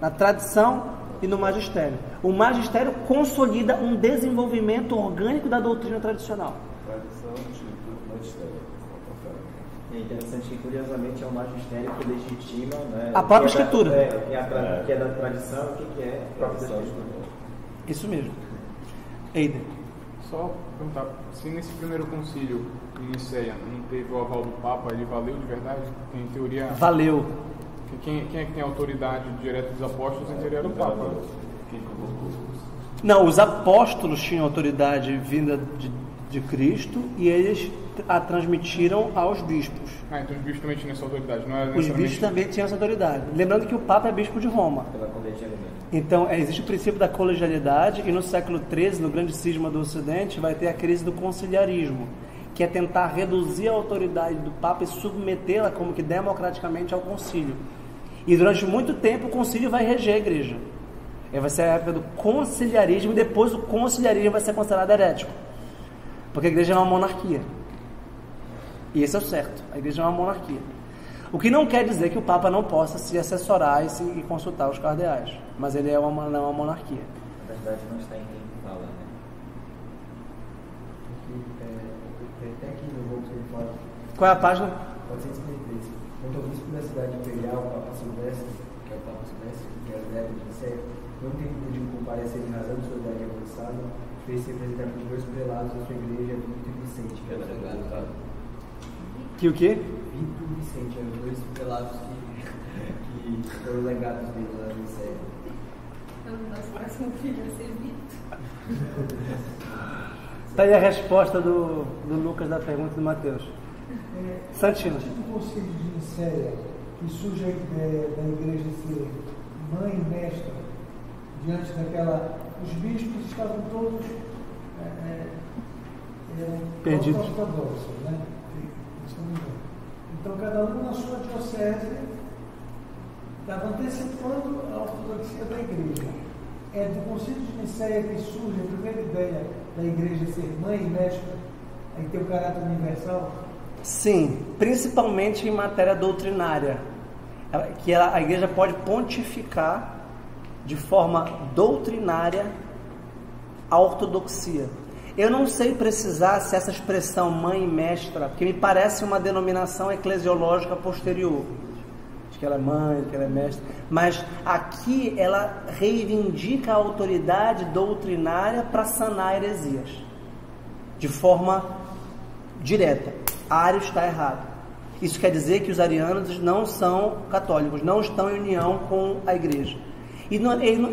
S1: na tradição e no magistério. O magistério consolida um desenvolvimento orgânico da doutrina tradicional.
S2: Tradição, escritura, magistério.
S4: É interessante que, curiosamente, é o magistério que legitima, né,
S1: a própria escritura.
S4: Que é da tradição, o que é a própria escritura.
S1: Isso mesmo. Eider.
S5: Só perguntar, se nesse primeiro concílio em Niceia não teve o aval do Papa, ele valeu de verdade? Porque em teoria...
S1: Valeu.
S5: Quem é que tem autoridade direta dos apóstolos? Em teoria era o Papa.
S1: Não, os apóstolos tinham autoridade vinda de Cristo e eles a transmitiram aos bispos.
S5: Então os bispos também tinham essa autoridade, não era
S1: Os bispos também tinham essa autoridade. Lembrando que o Papa é bispo de Roma.
S4: Pela colegialidade.
S1: Então, existe o princípio da colegialidade e no século XIII, no grande cisma do Ocidente, vai ter a crise do conciliarismo, que é tentar reduzir a autoridade do Papa e submetê-la como que democraticamente ao concílio. E durante muito tempo o concílio vai reger a igreja. Vai ser a época do conciliarismo e depois o conciliarismo vai ser considerado herético. Porque a igreja é uma monarquia. E esse é o certo. A igreja é uma monarquia. O que não quer dizer que o Papa não possa se assessorar e consultar os cardeais. Mas ele é uma monarquia.
S4: Na verdade, não está em quem fala, né?
S6: Até aqui no Volks ele fala.
S1: Qual é a página?
S6: 453. Quanto ao bispo da cidade imperial, o Papa Silvestre, que é o Papa Silvestre, que é o década de Niceia, não tendo podido comparecer em razão de sua idade avançada, fez-se representar por dois prelados da sua igreja, Vítor e Vicente, que era delegado.
S1: Que o quê?
S6: Vitor e Vicente, os dois pelados que foram legados dele lá no Niceia.
S3: O nosso próximo filho vai ser Vitor.
S1: Está aí a resposta do Lucas da pergunta do Mateus. Santino.
S7: No concílio de Niceia, que surge a ideia da igreja ser mãe e mestra, diante daquela. Os bispos estavam todos
S1: perdidos.
S7: Ortodoxos, né? Então, cada um na sua diocese estava antecipando a ortodoxia da igreja. É do concílio de Niceia que surge a primeira ideia da igreja ser mãe e mestra, aí ter o caráter universal?
S1: Sim, principalmente em matéria doutrinária, que a igreja pode pontificar de forma doutrinária a ortodoxia. Eu não sei precisar se essa expressão mãe e mestra, porque me parece uma denominação eclesiológica posterior. Acho que ela é mãe, que ela é mestra, mas aqui ela reivindica a autoridade doutrinária para sanar heresias, de forma direta. Ário está errado. Isso quer dizer que os arianos não são católicos, não estão em união com a igreja. E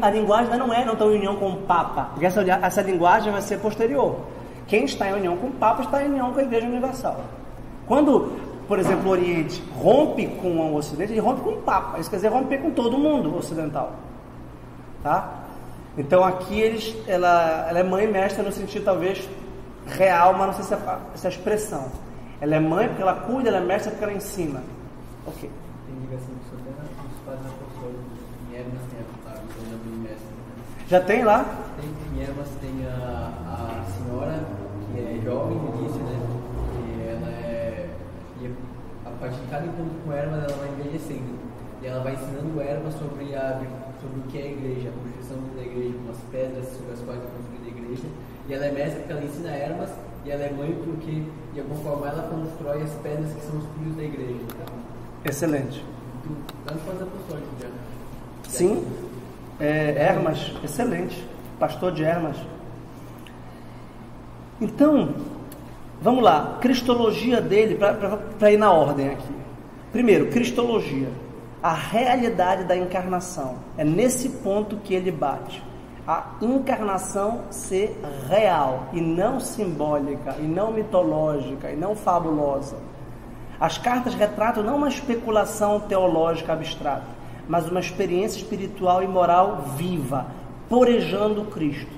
S1: a linguagem não estão em união com o Papa, porque essa linguagem vai ser posterior. Quem está em união com o Papa está em união com a Igreja Universal. Quando, por exemplo, o Oriente rompe com o Ocidente, ele rompe com o Papa. Isso quer dizer romper com todo mundo ocidental. Tá? Então aqui ela é mãe e mestra no sentido talvez real, mas não sei se é a expressão. Ela é mãe porque ela cuida, ela é mestra porque ela ensina. Ok.
S6: Tem ligação com os padres apostólicos. Em Hermas tem a visão da mestra.
S1: Já tem lá?
S6: Tem em Hermas tem a senhora que é jovem no início, né? E ela e a partir de cada encontro com Hermas ela vai envelhecendo. E ela vai ensinando Hermas sobre o que é a igreja, a construção da igreja, com as pedras sobre as quais é construída a igreja. E ela é mestra porque ela ensina Hermas, e ela é mãe porque, de alguma forma, ela constrói as pedras que são os filhos da igreja. Então,
S1: excelente.
S6: tanto quanto apostólico já.
S1: Sim. Hermas, excelente. Pastor de Hermas. Então, vamos lá. Cristologia dele, para ir na ordem aqui. Primeiro, cristologia. A realidade da encarnação. É nesse ponto que ele bate. A encarnação ser real, e não simbólica, e não mitológica, e não fabulosa. As cartas retratam não uma especulação teológica abstrata, mas uma experiência espiritual e moral viva, porejando Cristo.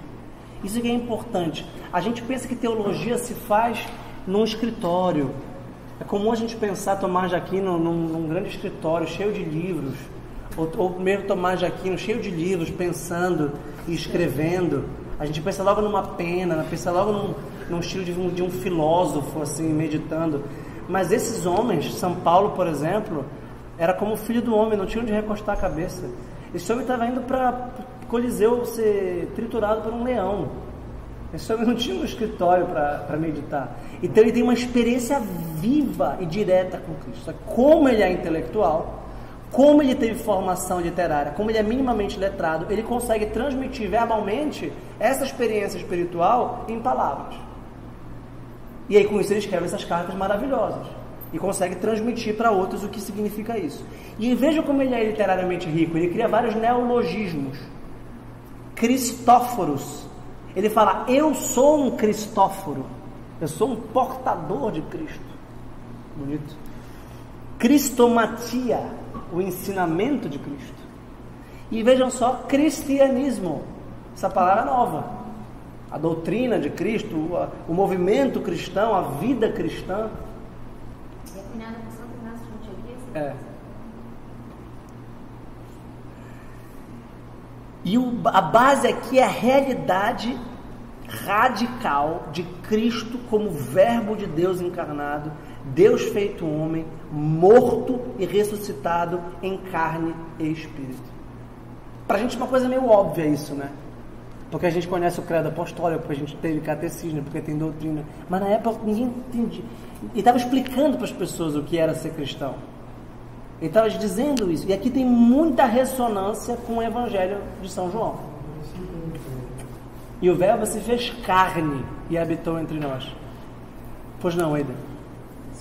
S1: Isso que é importante. A gente pensa que teologia se faz num escritório. É comum a gente pensar Tomás de Aquino num grande escritório, cheio de livros, ou primeiro Tomás de Aquino, cheio de livros, pensando e escrevendo. A gente pensa logo numa pena, pensa logo num estilo de um filósofo, assim, meditando. Mas esses homens, São Paulo, por exemplo, era como o filho do homem, não tinha onde recostar a cabeça. Esse homem estava indo para Coliseu ser triturado por um leão. Esse homem não tinha um escritório para meditar. Então ele tem uma experiência viva e direta com Cristo. Como ele é intelectual, como ele teve formação literária, como ele é minimamente letrado, ele consegue transmitir verbalmente essa experiência espiritual em palavras. E aí com isso ele escreve essas cartas maravilhosas e consegue transmitir para outros o que significa isso. E veja como ele é literariamente rico. Ele cria vários neologismos. Cristóforos. Ele fala, eu sou um Cristóforo. Eu sou um portador de Cristo. Bonito. Cristomatia, o ensinamento de Cristo. E vejam só, cristianismo, essa palavra nova. A doutrina de Cristo, o movimento cristão, a vida cristã.
S3: É cunhada por Santo Inácio de Antioquia?
S1: E a base aqui é a realidade radical de Cristo como verbo de Deus encarnado, Deus feito homem, morto e ressuscitado em carne e espírito. Pra gente é uma coisa meio óbvia isso, né? Porque a gente conhece o credo apostólico, porque a gente teve catecismo, porque tem doutrina. Mas na época ninguém entendia. Ele estava explicando para as pessoas o que era ser cristão. Ele estava dizendo isso. E aqui tem muita ressonância com o Evangelho de São João. E o verbo se fez carne e habitou entre nós. Pois não, Eder?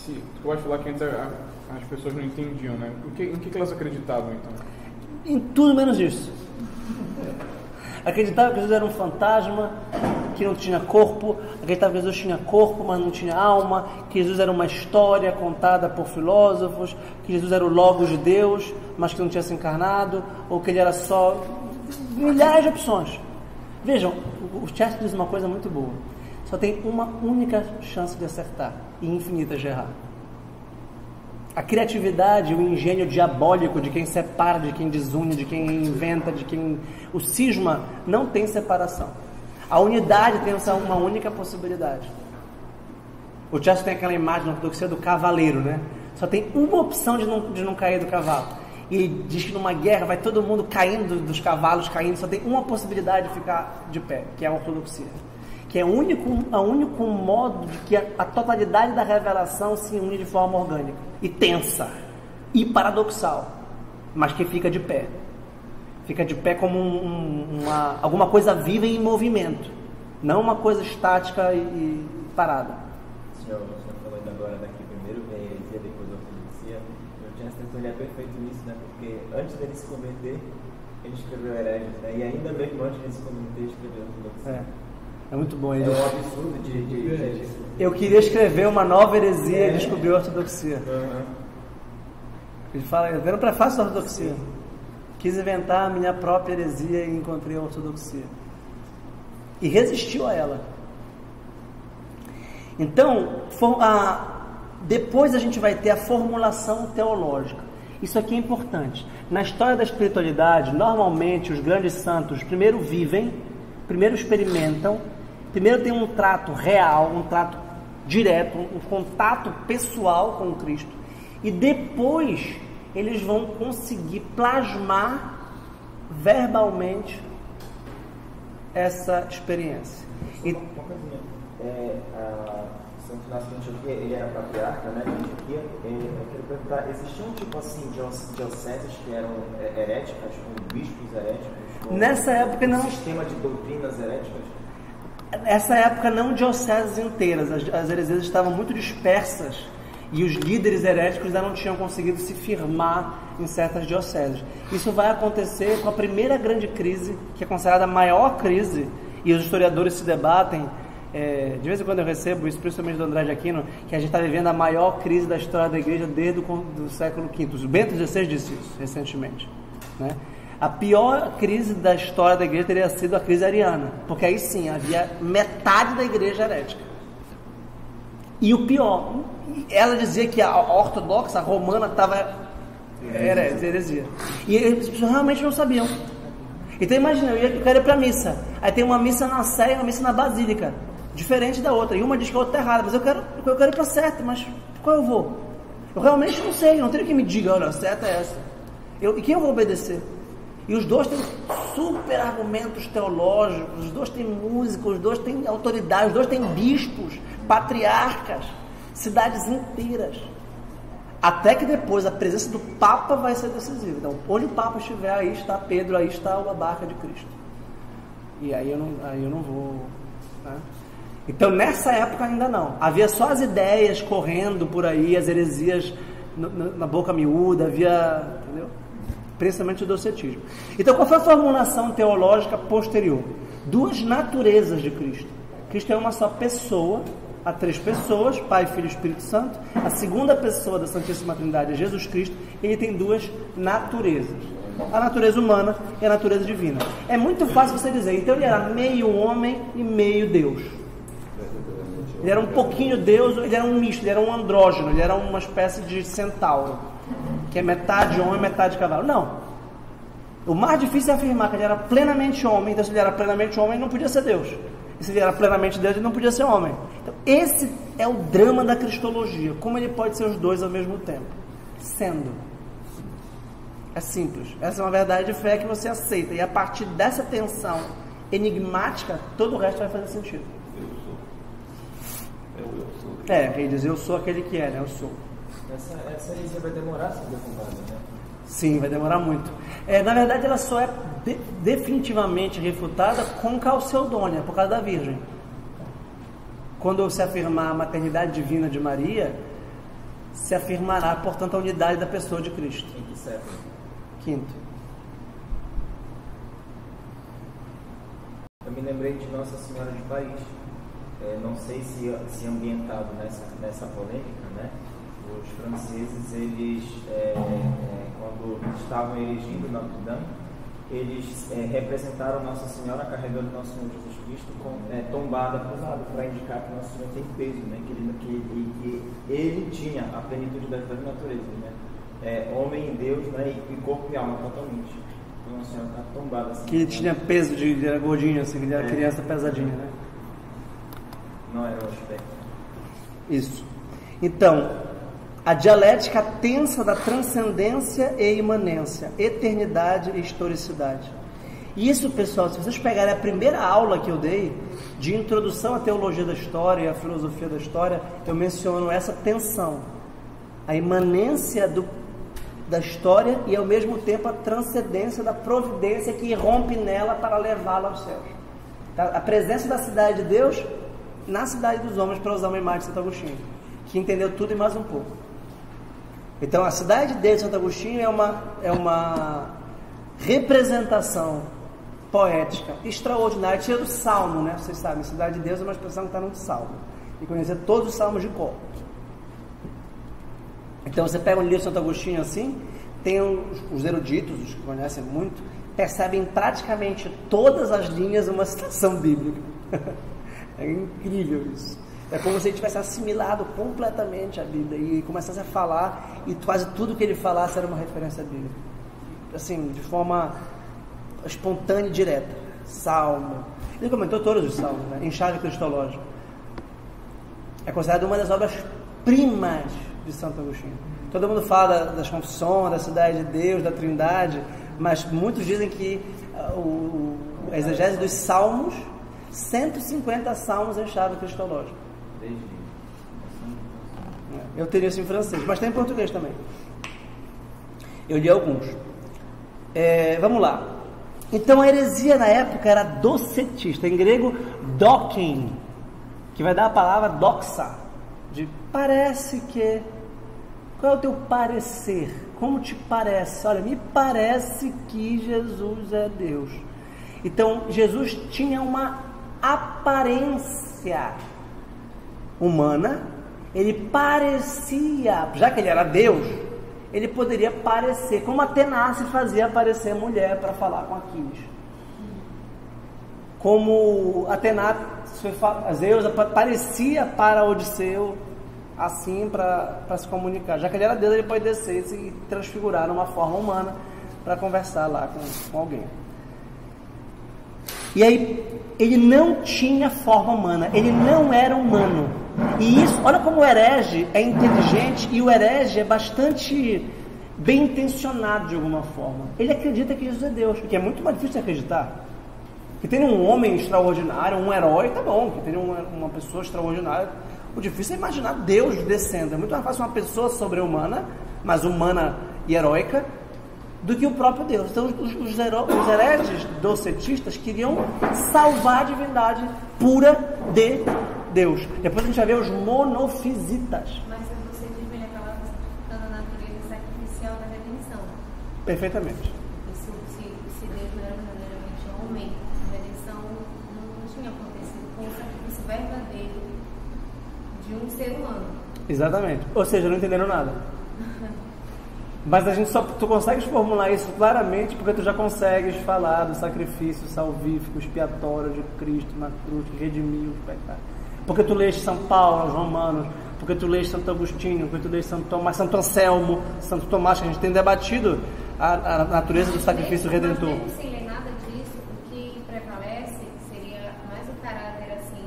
S5: Tu pode falar que antes as pessoas não entendiam, né? Em que elas acreditavam, então?
S1: Em tudo menos isso. Acreditava que Jesus era um fantasma, que não tinha corpo. Acreditava que Jesus tinha corpo, mas não tinha alma. Que Jesus era uma história contada por filósofos. Que Jesus era o Logos de Deus, mas que não tinha se encarnado. Ou que ele era só... milhares de opções. Vejam, o Chester diz uma coisa muito boa. Só tem uma única chance de acertar e infinitas de errar. A criatividade, o engenho diabólico de quem separa, de quem desune, de quem inventa, de quem... O cisma não tem separação. A unidade tem uma única possibilidade. O Chester tem aquela imagem na ortodoxia do cavaleiro, né? Só tem uma opção de não cair do cavalo. E ele diz que numa guerra vai todo mundo caindo dos cavalos, caindo. Só tem uma possibilidade de ficar de pé, que é a ortodoxia. Que é o único modo de que a totalidade da revelação se une de forma orgânica e tensa e paradoxal, mas que fica de pé. Fica de pé como alguma coisa viva e em movimento, não uma coisa estática e parada.
S4: O senhor falou ainda agora daqui primeiro vem a heresia, depois a ortodoxia. O Chester ele é perfeito nisso, né? Porque antes dele se converter, ele escreveu Herégios, né? E ainda mesmo antes de se converter, escreveu Ortodoxia.
S1: É muito bom.
S4: É um absurdo de...
S1: Eu queria escrever uma nova heresia e descobri a ortodoxia. Ele fala, eu vendo para fácil da ortodoxia. Quis inventar a minha própria heresia e encontrei a ortodoxia. E resistiu a ela. Então, depois a gente vai ter a formulação teológica. Isso aqui é importante. Na história da espiritualidade, normalmente os grandes santos primeiro vivem, primeiro experimentam, primeiro tem um trato real, um trato direto, um contato pessoal com o Cristo, e depois eles vão conseguir plasmar verbalmente essa experiência.
S4: Santo Inácio de Antioquia, ele era patriarca, né, de Antioquia. Eu quero perguntar, existiam tipo assim dioceses que eram heréticas, com bispos heréticos?
S1: Nessa época não.
S4: Sistema de doutrinas heréticas?
S1: Nessa época não dioceses inteiras, as heresias estavam muito dispersas e os líderes heréticos ainda não tinham conseguido se firmar em certas dioceses. Isso vai acontecer com a primeira grande crise, que é considerada a maior crise, e os historiadores se debatem. De vez em quando eu recebo isso, principalmente do André de Aquino, que a gente está vivendo a maior crise da história da igreja desde o século V. O Bento XVI disse isso recentemente, né? A pior crise da história da igreja teria sido a crise ariana, porque aí sim havia metade da igreja herética. E o pior, ela dizia que a ortodoxa, a romana, estava heresia. E as pessoas realmente não sabiam. Então imagina, eu quero ir para a missa. Aí tem uma missa na Sé e uma missa na Basílica, diferente da outra. E uma diz que a outra está errada, mas eu quero ir para a certa, mas qual eu vou? Eu realmente não sei, não tenho que me diga, olha, a certa é essa. E quem eu vou obedecer? E os dois têm super argumentos teológicos, os dois têm música, os dois têm autoridade, os dois têm bispos, patriarcas, cidades inteiras. Até que depois a presença do Papa vai ser decisiva. Então, onde o Papa estiver, aí está Pedro, aí está a barca de Cristo. E aí eu não vou... Né? Então, nessa época ainda não. Havia só as ideias correndo por aí, as heresias na boca miúda, havia... Entendeu? Principalmente o docetismo. Então, qual foi a formulação teológica posterior? Duas naturezas de Cristo. Cristo é uma só pessoa, há três pessoas, Pai, Filho e Espírito Santo. A segunda pessoa da Santíssima Trindade é Jesus Cristo. Ele tem duas naturezas. A natureza humana e a natureza divina. É muito fácil você dizer, então ele era meio homem e meio Deus. Ele era um pouquinho Deus, ele era um misto, ele era um andrógeno, ele era uma espécie de centauro, que é metade homem e metade cavalo. Não. O mais difícil é afirmar que ele era plenamente homem. Então, se ele era plenamente homem, ele não podia ser Deus. E se ele era plenamente Deus, ele não podia ser homem. Então, esse é o drama da cristologia. Como ele pode ser os dois ao mesmo tempo? Sendo. É simples. Essa é uma verdade de fé que você aceita. E a partir dessa tensão enigmática, todo o resto vai fazer sentido. Ele diz, eu sou aquele que é, né? Eu sou.
S4: Essa heresia vai demorar a ser derrubada, né?
S1: Sim, vai demorar muito. Na verdade, ela só é definitivamente refutada com Calcedônia, por causa da Virgem. Quando se afirmar a maternidade divina de Maria, se afirmará, portanto, a unidade da pessoa de Cristo.
S4: Em que século?
S1: Quinto.
S4: Eu me lembrei de Nossa Senhora de Paris. Não sei se ambientado nessa polêmica, né? Os franceses, eles, quando estavam erigindo Notre Dame, eles representaram Nossa Senhora carregando Nosso Senhor Jesus Cristo tombada para o lado, para indicar que Nosso Senhor tem peso, né? Que ele tinha a plenitude das duas naturezas, né? Homem e Deus, né? E corpo e alma totalmente. Então Nossa Senhora está tombada assim.
S1: Que ele tinha peso, ele era gordinho, assim, ele era criança pesadinha, né?
S4: Não era o aspecto.
S1: Isso. Então, a dialética tensa da transcendência e imanência, eternidade e historicidade. E isso, pessoal, se vocês pegarem a primeira aula que eu dei, de introdução à teologia da história e à filosofia da história, eu menciono essa tensão, a imanência da história e, ao mesmo tempo, a transcendência da providência que irrompe nela para levá-la aos céus. A presença da cidade de Deus na cidade dos homens, para usar uma imagem de Santo Agostinho, que entendeu tudo e mais um pouco. Então, a cidade de Deus de Santo Agostinho é uma representação poética extraordinária, tira do Salmo, né? Vocês sabem, cidade de Deus é uma expressão que está no Salmo, e conhecer todos os salmos de cor. Então, você pega um livro de Santo Agostinho assim, tem os eruditos, os que conhecem muito, percebem praticamente todas as linhas uma citação bíblica. É incrível isso. É como se ele tivesse assimilado completamente a Bíblia e começasse a falar, e quase tudo que ele falasse era uma referência bíblica. Assim, de forma espontânea e direta. Salmo. Ele comentou todos os salmos, né? Enxave cristológico. É considerado uma das obras-primas de Santo Agostinho. Todo mundo fala das confissões, da cidade de Deus, da Trindade, mas muitos dizem que a exegese dos salmos, 150 salmos em chave cristológica. Eu teria isso em francês, mas tem em português também. Eu li alguns. Vamos lá. Então a heresia na época era docetista, em grego dokein, que vai dar a palavra doxa, de parece que. Qual é o teu parecer? Como te parece? Olha, me parece que Jesus é Deus. Então Jesus tinha uma aparência humana, ele parecia, já que ele era Deus, ele poderia parecer, como Atena se fazia aparecer mulher para falar com Aquiles. Como Atena, Zeus parecia para Odisseu, assim para se comunicar. Já que ele era Deus, ele pode descer e se transfigurar numa forma humana para conversar lá com alguém. E aí, ele não tinha forma humana, ele não era humano. E isso, olha como o herege é inteligente, e o herege é bastante bem intencionado de alguma forma. Ele acredita que Jesus é Deus, o que é muito mais difícil de acreditar. Que tem um homem extraordinário, um herói, tá bom, que tem uma pessoa extraordinária. O difícil é imaginar Deus descendo. É muito mais fácil uma pessoa sobre-humana, mas humana e heróica, do que o próprio Deus. Então os hereges docetistas queriam salvar a divindade pura de Deus. Depois a gente vai ver os monofisitas.
S3: Mas o docetismo ele acaba dando a natureza sacrificial da redenção.
S1: Perfeitamente.
S3: Se Deus não era verdadeiramente homem, a redenção não tinha acontecido com o sacrifício verdadeiro de um ser humano.
S1: Exatamente. Ou seja, não entenderam nada. Mas tu consegues formular isso claramente porque tu já consegues falar do sacrifício salvífico, expiatório de Cristo na cruz, que redimiu os pecados. Porque tu lês São Paulo aos Romanos, porque tu lês Santo Agostinho, porque tu lês Santo Tomás, Santo Anselmo, Santo Tomás, que a gente tem debatido a natureza do sacrifício redentor.
S3: Mesmo sem ler nada disso, o que prevalece seria mais o caráter assim,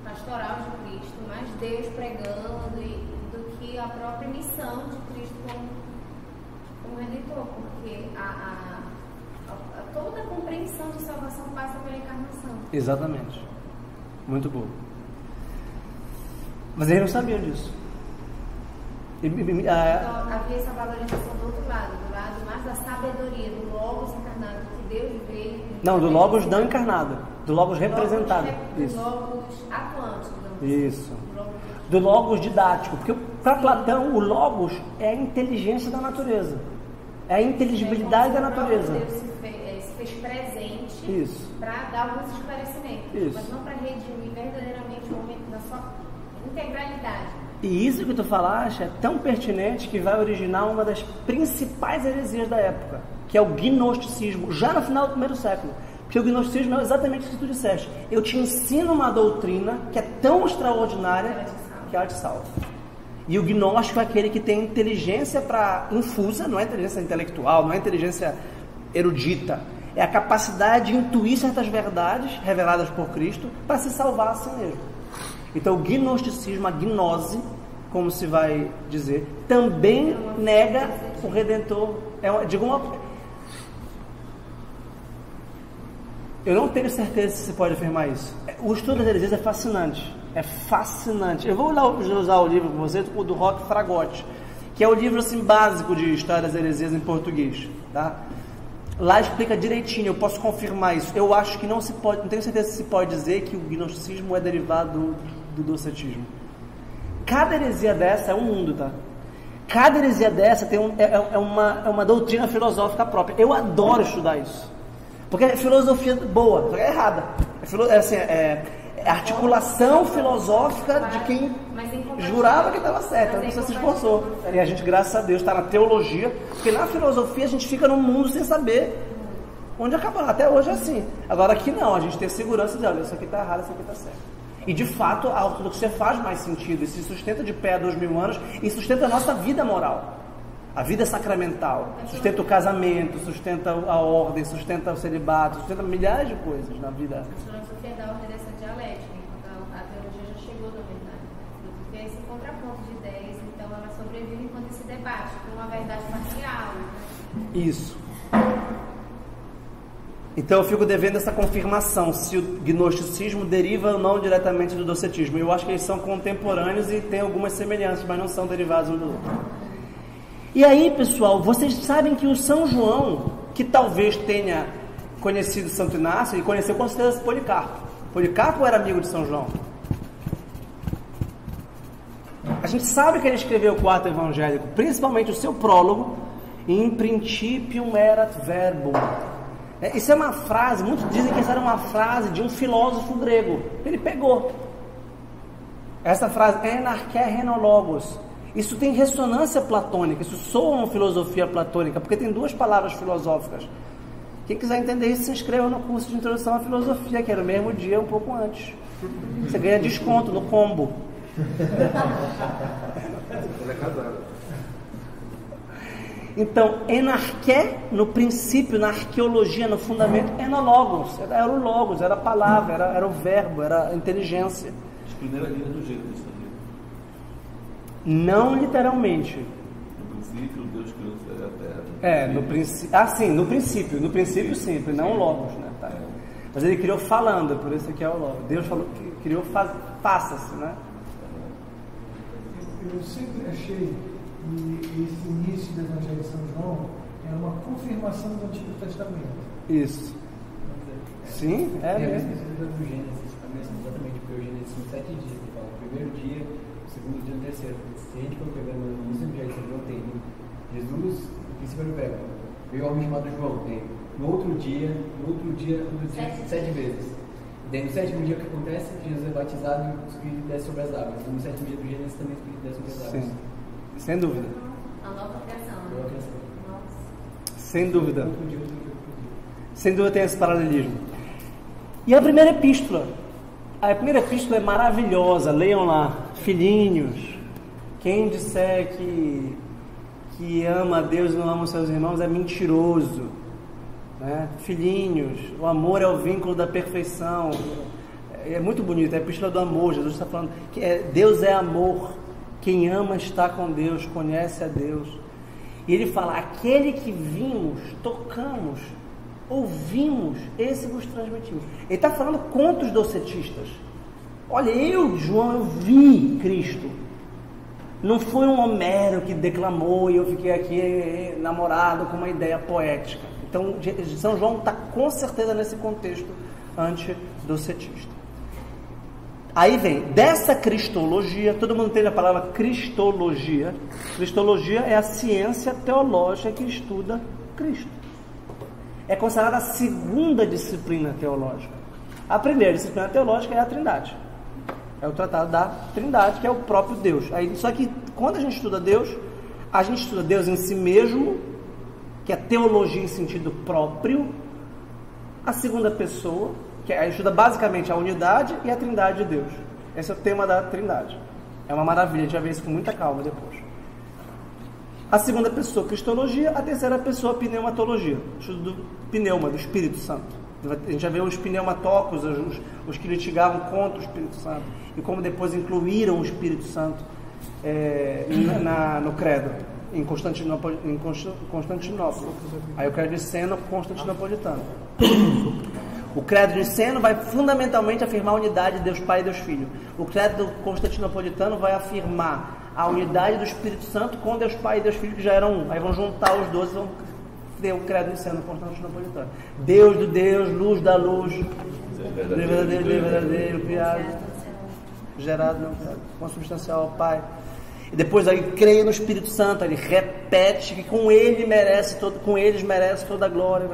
S3: pastoral de Cristo, mais Deus pregando do que a própria missão de Cristo como redentor, porque toda a compreensão de salvação passa pela encarnação.
S1: Exatamente. Muito bom. Mas eles não sabiam disso.
S3: Então, havia essa valorização do outro lado, do lado mais da sabedoria, do Logos encarnado, que Deus veio...
S1: Não, do Logos não encarnado, do Logos representado.
S3: Do
S1: Isso.
S3: Logos atuante, digamos assim.
S1: Isso. Do Logos didático, porque para Platão o Logos é a inteligência da natureza, é a inteligibilidade da natureza.
S3: Deus se fez presente
S1: Isso.
S3: para dar alguns esclarecimentos,
S1: Isso.
S3: mas não para redimir verdadeiramente o homem na sua integralidade.
S1: E isso que tu falaste é tão pertinente que vai originar uma das principais heresias da época, que é o gnosticismo, já no final do primeiro século. Porque o gnosticismo é exatamente o que tu disseste. Eu te ensino uma doutrina que é tão extraordinária que ela te salva. E o gnóstico é aquele que tem inteligência infusa, não é inteligência intelectual, não é inteligência erudita. É a capacidade de intuir certas verdades reveladas por Cristo para se salvar a si mesmo. Então o gnosticismo, a gnose, como se vai dizer, também nega o Redentor. Eu não tenho certeza se pode afirmar isso. O estudo das heresias é fascinante. É fascinante. Eu vou usar o livro com você, do Roque Fragotti, que é o livro assim, básico de História das Heresias em português. Tá? Lá explica direitinho, eu posso confirmar isso. Eu acho que não tenho certeza se se pode dizer que o gnosticismo é derivado do docetismo. Cada heresia dessa é um mundo, tá? Cada heresia dessa tem uma doutrina filosófica própria. Eu adoro estudar isso. Porque é filosofia boa, só que é errada. É articulação filosófica de quem jurava que estava certo, a pessoa se esforçou. E a gente, graças a Deus, está na teologia, porque na filosofia a gente fica num mundo sem saber onde acabar. Até hoje é assim. Agora aqui não, a gente tem segurança de, olha, isso aqui está errado, isso aqui está certo. E de fato a ortodoxia faz mais sentido, e se sustenta de pé há 2000 anos, e sustenta a nossa vida moral. A vida sacramental, sustenta o casamento, sustenta a ordem, sustenta o celibato, sustenta milhares de coisas na vida.
S3: A filosofia da ordem dessa dialética, enquanto a teologia já chegou, na verdade. Porque é esse contraponto de ideias, então ela sobrevive enquanto esse debate, com uma verdade parcial.
S1: Isso. Então eu fico devendo essa confirmação, se o gnosticismo deriva ou não diretamente do docetismo. Eu acho que eles são contemporâneos e têm algumas semelhanças, mas não são derivados um do outro. E aí, pessoal, vocês sabem que o São João, que talvez tenha conhecido Santo Inácio, e conheceu com certeza Policarpo. Policarpo era amigo de São João. A gente sabe que ele escreveu o quarto evangélico, principalmente o seu prólogo, in principium erat verbum. Isso é uma frase, muitos dizem que essa era uma frase de um filósofo grego. Ele pegou essa frase, enarche renologos. Isso tem ressonância platônica, isso soa uma filosofia platônica, porque tem duas palavras filosóficas. Quem quiser entender isso, se inscreva no curso de introdução à filosofia, que era o mesmo dia, um pouco antes. Você ganha desconto no combo.
S2: Ele é casado.
S1: Então, enarché, no princípio, na arqueologia, no fundamento, enologos, era o logos, era a palavra, era o verbo, era a inteligência.
S2: As primeiras linhas do jeito disso.
S1: Não literalmente.
S2: No princípio, Deus criou o céu e a terra.
S1: No princípio. No princípio sempre, não o logos, né? Tá. Mas ele criou falando, por isso que é o logos. Deus falou, criou faça-se, né?
S7: Eu sempre achei que esse início do Evangelho de São João era uma confirmação do Antigo Testamento.
S1: Isso. Sim, é mesmo.
S6: Do Gênesis, exatamente, porque o Gênesis são 7 dias. Ele fala o primeiro dia, o segundo dia e o terceiro. Se a gente for pegando no início do Evangelho de São João, tem Jesus, no princípio era o verbo. Veio o homem chamado João, tem. No outro dia, 7 vezes. E daí no sétimo dia o que acontece? Jesus é batizado e o Espírito desce sobre as águas. E no sétimo dia do Gênesis também o Espírito desce sobre as águas.
S1: Sim, sem dúvida.
S3: A nova criação.
S6: Nova criação.
S3: Nossa.
S1: Sem dúvida. Sem dúvida tem esse paralelismo. E a primeira epístola? A primeira epístola é maravilhosa, leiam lá. Filhinhos, quem disser que ama a Deus e não ama os seus irmãos é mentiroso. Né? Filhinhos, o amor é o vínculo da perfeição. É muito bonito, é a epístola do amor. Jesus está falando que Deus é amor. Quem ama está com Deus, conhece a Deus. E ele fala, aquele que vimos, tocamos, ouvimos, esse vos transmitimos. Ele está falando contra os docetistas. Olha, João, eu vi Cristo. Não foi um Homero que declamou e eu fiquei aqui namorado com uma ideia poética. Então, São João está com certeza nesse contexto antidocetista. Aí vem, dessa cristologia, todo mundo entende a palavra cristologia. Cristologia é a ciência teológica que estuda Cristo. É considerada a segunda disciplina teológica. A primeira disciplina teológica é a Trindade. É o tratado da Trindade, que é o próprio Deus. Aí, só que quando a gente estuda Deus, a gente estuda Deus em si mesmo, que é teologia em sentido próprio. A segunda pessoa, que a gente estuda basicamente a unidade e a Trindade de Deus. Esse é o tema da Trindade. É uma maravilha, a gente vai ver isso com muita calma depois. A segunda pessoa, cristologia. A terceira pessoa, pneumatologia. Estudo do pneuma, do Espírito Santo. A gente já vê os pneumatócos, os que litigavam contra o Espírito Santo. E como depois incluíram o Espírito Santo no credo, em Constantinopla. Aí o credo niceno-constantinopolitano. O credo niceno vai fundamentalmente afirmar a unidade de Deus Pai e Deus Filho. O credo constantinopolitano vai afirmar a unidade do Espírito Santo com Deus Pai e Deus Filho, que já eram um. Aí vão juntar os dois e vão ter o credo niceno-constantinopolitano. Deus do Deus, luz da luz, verdadeiro, criado, gerado, não criado, consubstancial ao Pai. E depois aí creio no Espírito Santo, ele repete que com eles merece toda a glória.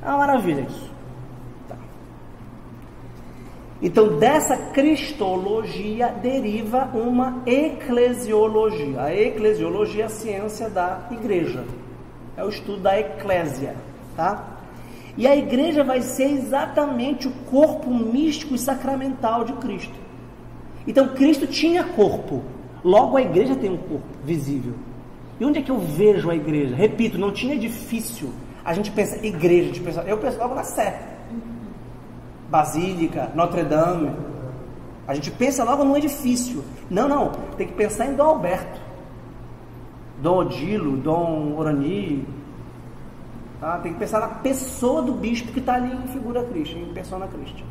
S1: É uma maravilha isso. Tá. Então dessa cristologia deriva uma eclesiologia. A eclesiologia é a ciência da igreja. É o estudo da eclésia, tá? E a igreja vai ser exatamente o corpo místico e sacramental de Cristo. Então Cristo tinha corpo. Logo a igreja tem um corpo visível. E onde é que eu vejo a igreja? Repito, não tinha edifício. A gente pensa igreja, eu penso logo na Sé, Basílica, Notre Dame. A gente pensa logo num edifício. Não, tem que pensar em Dom Alberto, Dom Odilo, Dom Orani. Tá? Tem que pensar na pessoa do bispo que está ali em figura Cristo, em persona Cristo.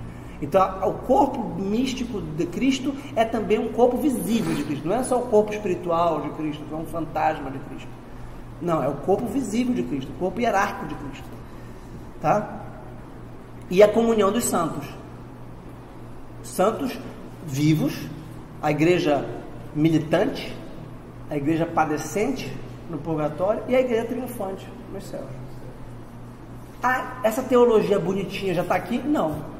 S1: Então, o corpo místico de Cristo é também um corpo visível de Cristo. Não é só o corpo espiritual de Cristo, que é um fantasma de Cristo. Não, é o corpo visível de Cristo, o corpo hierárquico de Cristo. Tá? E a comunhão dos santos. Santos vivos, a igreja militante, a igreja padecente no purgatório e a igreja triunfante nos céus. Essa teologia bonitinha já está aqui? Não.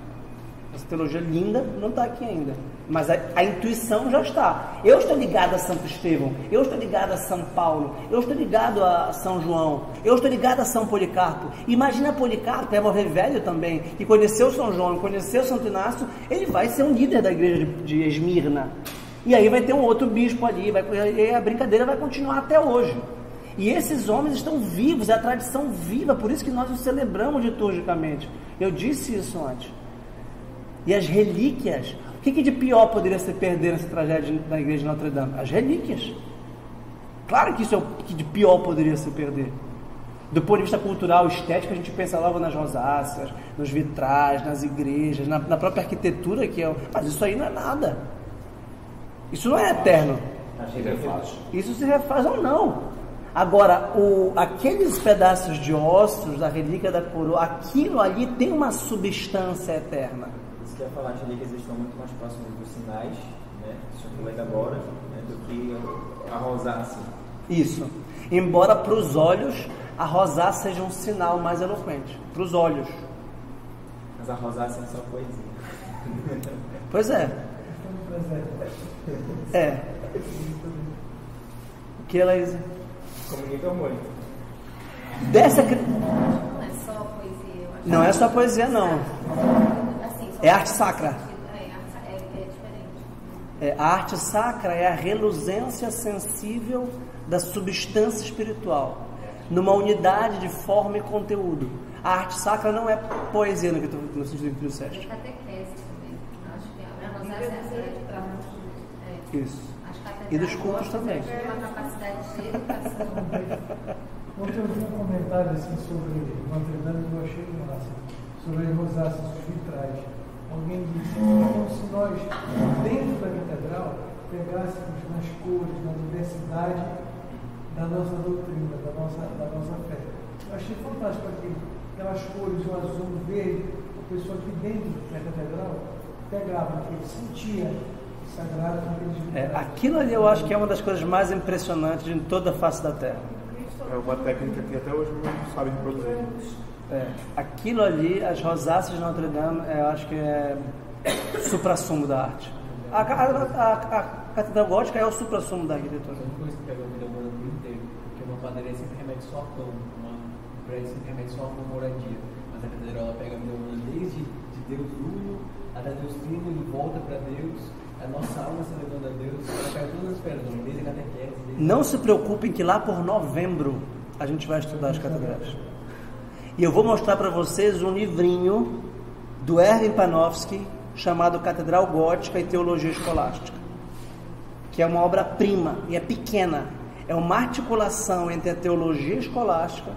S1: Essa teologia linda não está aqui ainda. Mas a intuição já está. Eu estou ligado a Santo Estevão, eu estou ligado a São Paulo, eu estou ligado a São João, eu estou ligado a São Policarpo. Imagina Policarpo, é morrer velho também, que conheceu São João, conheceu Santo Inácio, ele vai ser um líder da igreja de Esmirna. E aí vai ter um outro bispo ali, e a brincadeira vai continuar até hoje. E esses homens estão vivos, é a tradição viva, por isso que nós os celebramos liturgicamente. Eu disse isso antes. E as relíquias, o que de pior poderia se perder nessa tragédia da igreja de Notre Dame? As relíquias. Claro que isso é o que de pior poderia se perder. Do ponto de vista cultural, estético, a gente pensa logo nas rosáceas, nos vitrais, nas igrejas, na própria arquitetura que é. Mas isso aí não é nada. Isso não é eterno. Isso se refaz ou não. Agora, aqueles pedaços de ossos da relíquia da coroa, aquilo ali tem uma substância eterna.
S4: Isso que eu ia falar, as relíquias estão muito mais próximas dos sinais, né, que o senhor falou ainda agora, né, do que a rosácea.
S1: Isso. Embora para os olhos a rosácea seja um sinal mais eloquente. Para os olhos.
S4: Mas a rosácea é só poesia.
S1: Pois é. É. O que ela diz?
S4: Comunica muito.
S1: Dessa...
S3: Não é só poesia, eu acho.
S1: Não é só poesia, não.
S3: Assim,
S1: É arte sacra.
S3: É diferente.
S1: A arte sacra é a reluzência sensível da substância espiritual, numa unidade de forma e conteúdo. A arte sacra não é poesia no sentido que tu disseste.
S3: É catequese também. Acho que a rosácea é
S1: Isso. E dos cultos também.
S3: Uma capacidade de educação.
S7: Ontem eu vi um comentário assim sobre Notre Dame que eu achei massa, sobre as rosáceas, os vitrais. Alguém disse como se nós, dentro da catedral, pegássemos nas cores, na diversidade da nossa doutrina, da nossa fé. Eu achei fantástico aquelas cores, o azul, o verde, a pessoa aqui dentro da catedral pegava, porque sentia o sagrado naqueles
S1: aquilo ali eu acho que é uma das coisas mais impressionantes de toda a face da Terra.
S5: É uma técnica que até hoje não sabe reproduzir.
S1: Aquilo ali, as rosáceas de Notre Dame, eu acho que é supra-sumo da arte. A Catedral Gótica é o supra-sumo da arquitetura.
S6: Só depois que pega a vida humana por inteiro, porque uma padaria sempre remete só a pão, um prédio sempre remete só a uma moradia. Mas a catedral ela pega a vida humana desde de Deus Uno até Deus Trino e volta para Deus. A nossa alma se levando a Deus, ela pega todas as perdões, desde a catequese.
S1: Não se preocupem que lá por novembro a gente vai estudar as catedrais. E eu vou mostrar para vocês um livrinho do Erwin Panofsky chamado Catedral Gótica e Teologia Escolástica, que é uma obra-prima e é pequena. É uma articulação entre a teologia escolástica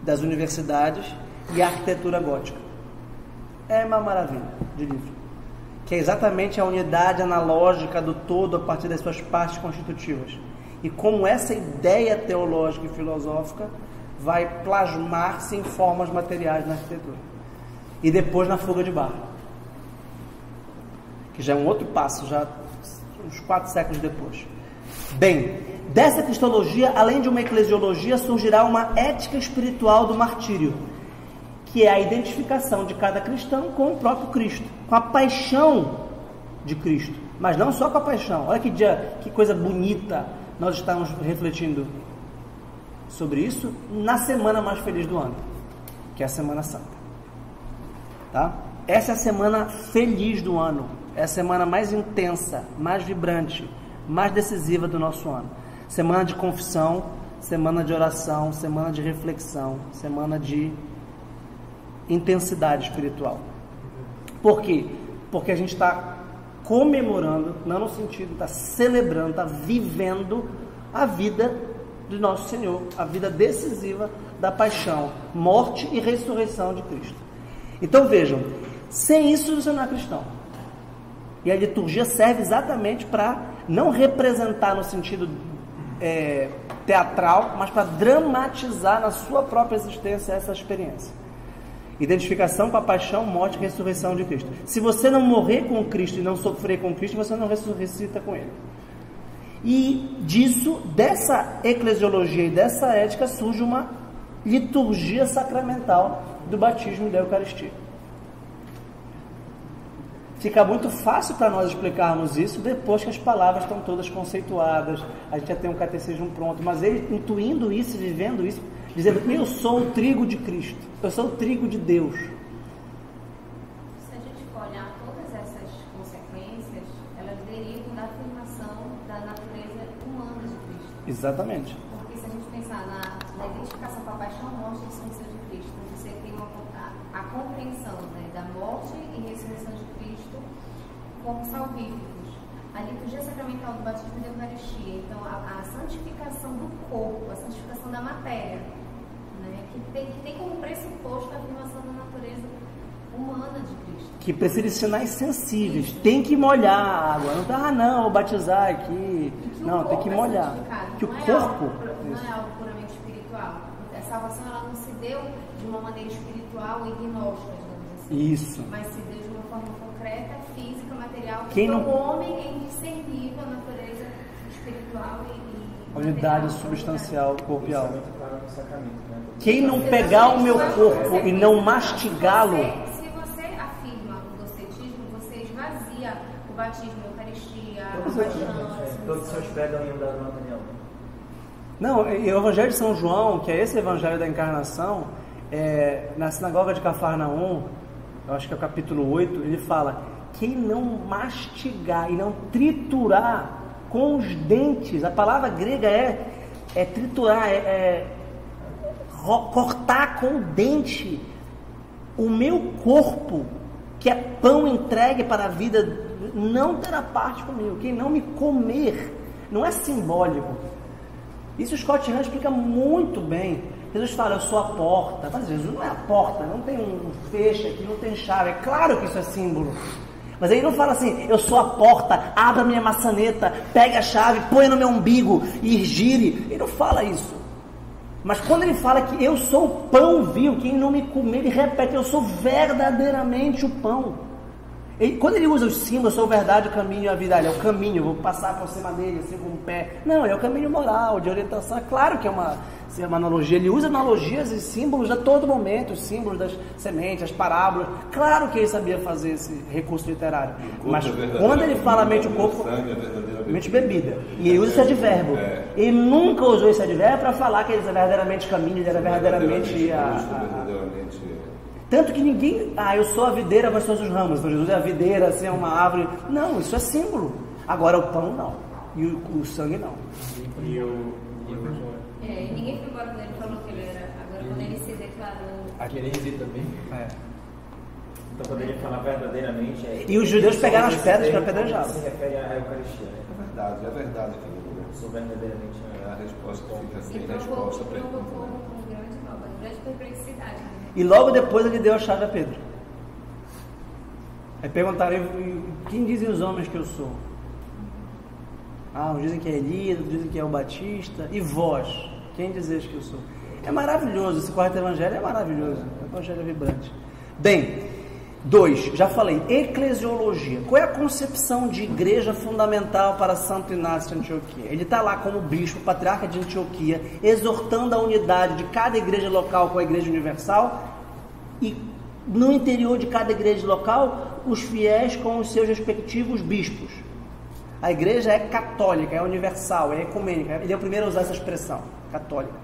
S1: das universidades e a arquitetura gótica. É uma maravilha de livro, que é exatamente a unidade analógica do todo a partir das suas partes constitutivas. E como essa ideia teológica e filosófica vai plasmar-se em formas materiais na arquitetura. E depois na fuga de Bach, que já é um outro passo, já uns 4 séculos depois. Bem, dessa cristologia, além de uma eclesiologia, surgirá uma ética espiritual do martírio, que é a identificação de cada cristão com o próprio Cristo, com a paixão de Cristo, mas não só com a paixão. Olha que coisa bonita nós estamos refletindo sobre isso na semana mais feliz do ano, que é a Semana Santa. Tá? Essa é a semana feliz do ano, é a semana mais intensa, mais vibrante, mais decisiva do nosso ano. Semana de confissão, semana de oração, semana de reflexão, semana de intensidade espiritual. Por quê? Porque a gente está comemorando, não no sentido, está celebrando, está vivendo a vida de nosso Senhor, a vida decisiva da paixão, morte e ressurreição de Cristo. Então vejam, sem isso você não é cristão. E a liturgia serve exatamente para não representar no sentido teatral, mas para dramatizar na sua própria existência essa experiência. Identificação com a paixão, morte e ressurreição de Cristo. Se você não morrer com Cristo e não sofrer com Cristo, você não ressuscita com Ele. E dessa eclesiologia e dessa ética, surge uma liturgia sacramental do batismo e da Eucaristia. Fica muito fácil para nós explicarmos isso depois que as palavras estão todas conceituadas, a gente já tem um catecismo pronto, mas ele intuindo isso, vivendo isso, dizendo que eu sou o trigo de Cristo, eu sou o trigo de Deus.
S3: Se a gente for olhar todas essas consequências, elas derivam da afirmação da natureza humana de Cristo.
S1: Exatamente.
S3: Porque se a gente pensar na identificação com a paixão, morte e ressurreição de Cristo, você tem a compreensão, né, da morte e ressurreição de Cristo como salvíficos. A liturgia sacramental do batismo e da Eucaristia, então a santificação do corpo, a santificação da matéria, né, que tem como pressuposto a afirmação da natureza humana de Cristo.
S1: Que precisa de sinais sensíveis, tem que molhar a água, não vou batizar aqui, não, tem que molhar. Que o corpo
S3: não é algo puramente espiritual. A salvação ela não se deu de uma maneira espiritual e gnóstica, digamos assim.
S1: Isso.
S3: Mas se deu de uma forma concreta, física, material,
S1: Quem não...
S3: o homem é indiscernível a natureza espiritual e
S1: a unidade substancial corporeal.
S4: Sacramento, né?
S1: Quem não pegar o meu corpo e não mastigá-lo...
S3: Se você afirma o docetismo, você esvazia o batismo, a Eucaristia, a paixão...
S4: Todos os seus pés dão em dado Daniel.
S1: Não, e o Evangelho de São João, que é esse Evangelho da Encarnação, na sinagoga de Cafarnaum, eu acho que é o capítulo 8, ele fala: quem não mastigar e não triturar com os dentes, a palavra grega é triturar, cortar com o dente o meu corpo, que é pão entregue para a vida, não terá parte comigo. Quem não me comer, não é simbólico. Isso o Scott Hahn explica muito bem. Jesus fala: eu sou a porta. Mas Jesus não é a porta, não tem um fecho aqui, não tem chave. É claro que isso é símbolo. Mas ele não fala assim: eu sou a porta, abra minha maçaneta, pegue a chave, põe no meu umbigo e gire. Ele não fala isso. Mas quando ele fala que eu sou o pão vivo, quem não me comer, ele repete, eu sou verdadeiramente o pão. Quando ele usa os símbolos, eu sou verdade, o caminho e a vida, é o caminho, eu vou passar por cima dele, assim com o pé. Não, é o caminho moral, de orientação. É claro que é uma analogia. Ele usa analogias e símbolos a todo momento, os símbolos das sementes, as parábolas. Claro que ele sabia fazer esse recurso literário. Mas quando ele fala mente o corpo, mente bebida. E ele usa esse advérbio. Ele nunca usou esse advérbio para falar que ele era verdadeiramente caminho, ele era verdadeiramente Tanto que ninguém... eu sou a videira, mas todos os ramos. Então Jesus é a videira, assim, é uma árvore. Não, isso é símbolo. Agora o pão não. E o sangue não.
S3: Ninguém foi embora quando ele falou que ele era. Agora quando ele se declarou...
S6: Aquele dizer também.
S4: Então quando ele fala verdadeiramente...
S1: E os judeus pegaram as pedras para apedrejá-lo.
S4: Se refere à Eucaristia, né?
S2: É verdade.
S4: Sou verdadeiramente
S2: a resposta fica sem
S3: E
S2: resposta.
S3: provocou um grande perplexidade.
S1: E logo depois ele deu a chave a Pedro. Aí perguntaram, quem dizem os homens que eu sou? Uns dizem que é Elias, outros dizem que é o Batista. E vós, quem dizeis que eu sou? É maravilhoso, esse quarto evangelho é maravilhoso. É um evangelho vibrante. Bem, 2, já falei, eclesiologia. Qual é a concepção de igreja fundamental para Santo Inácio de Antioquia? Ele está lá como bispo, patriarca de Antioquia, exortando a unidade de cada igreja local com a igreja universal e no interior de cada igreja local, os fiéis com os seus respectivos bispos. A igreja é católica, é universal, é ecumênica. Ele é o primeiro a usar essa expressão, católica.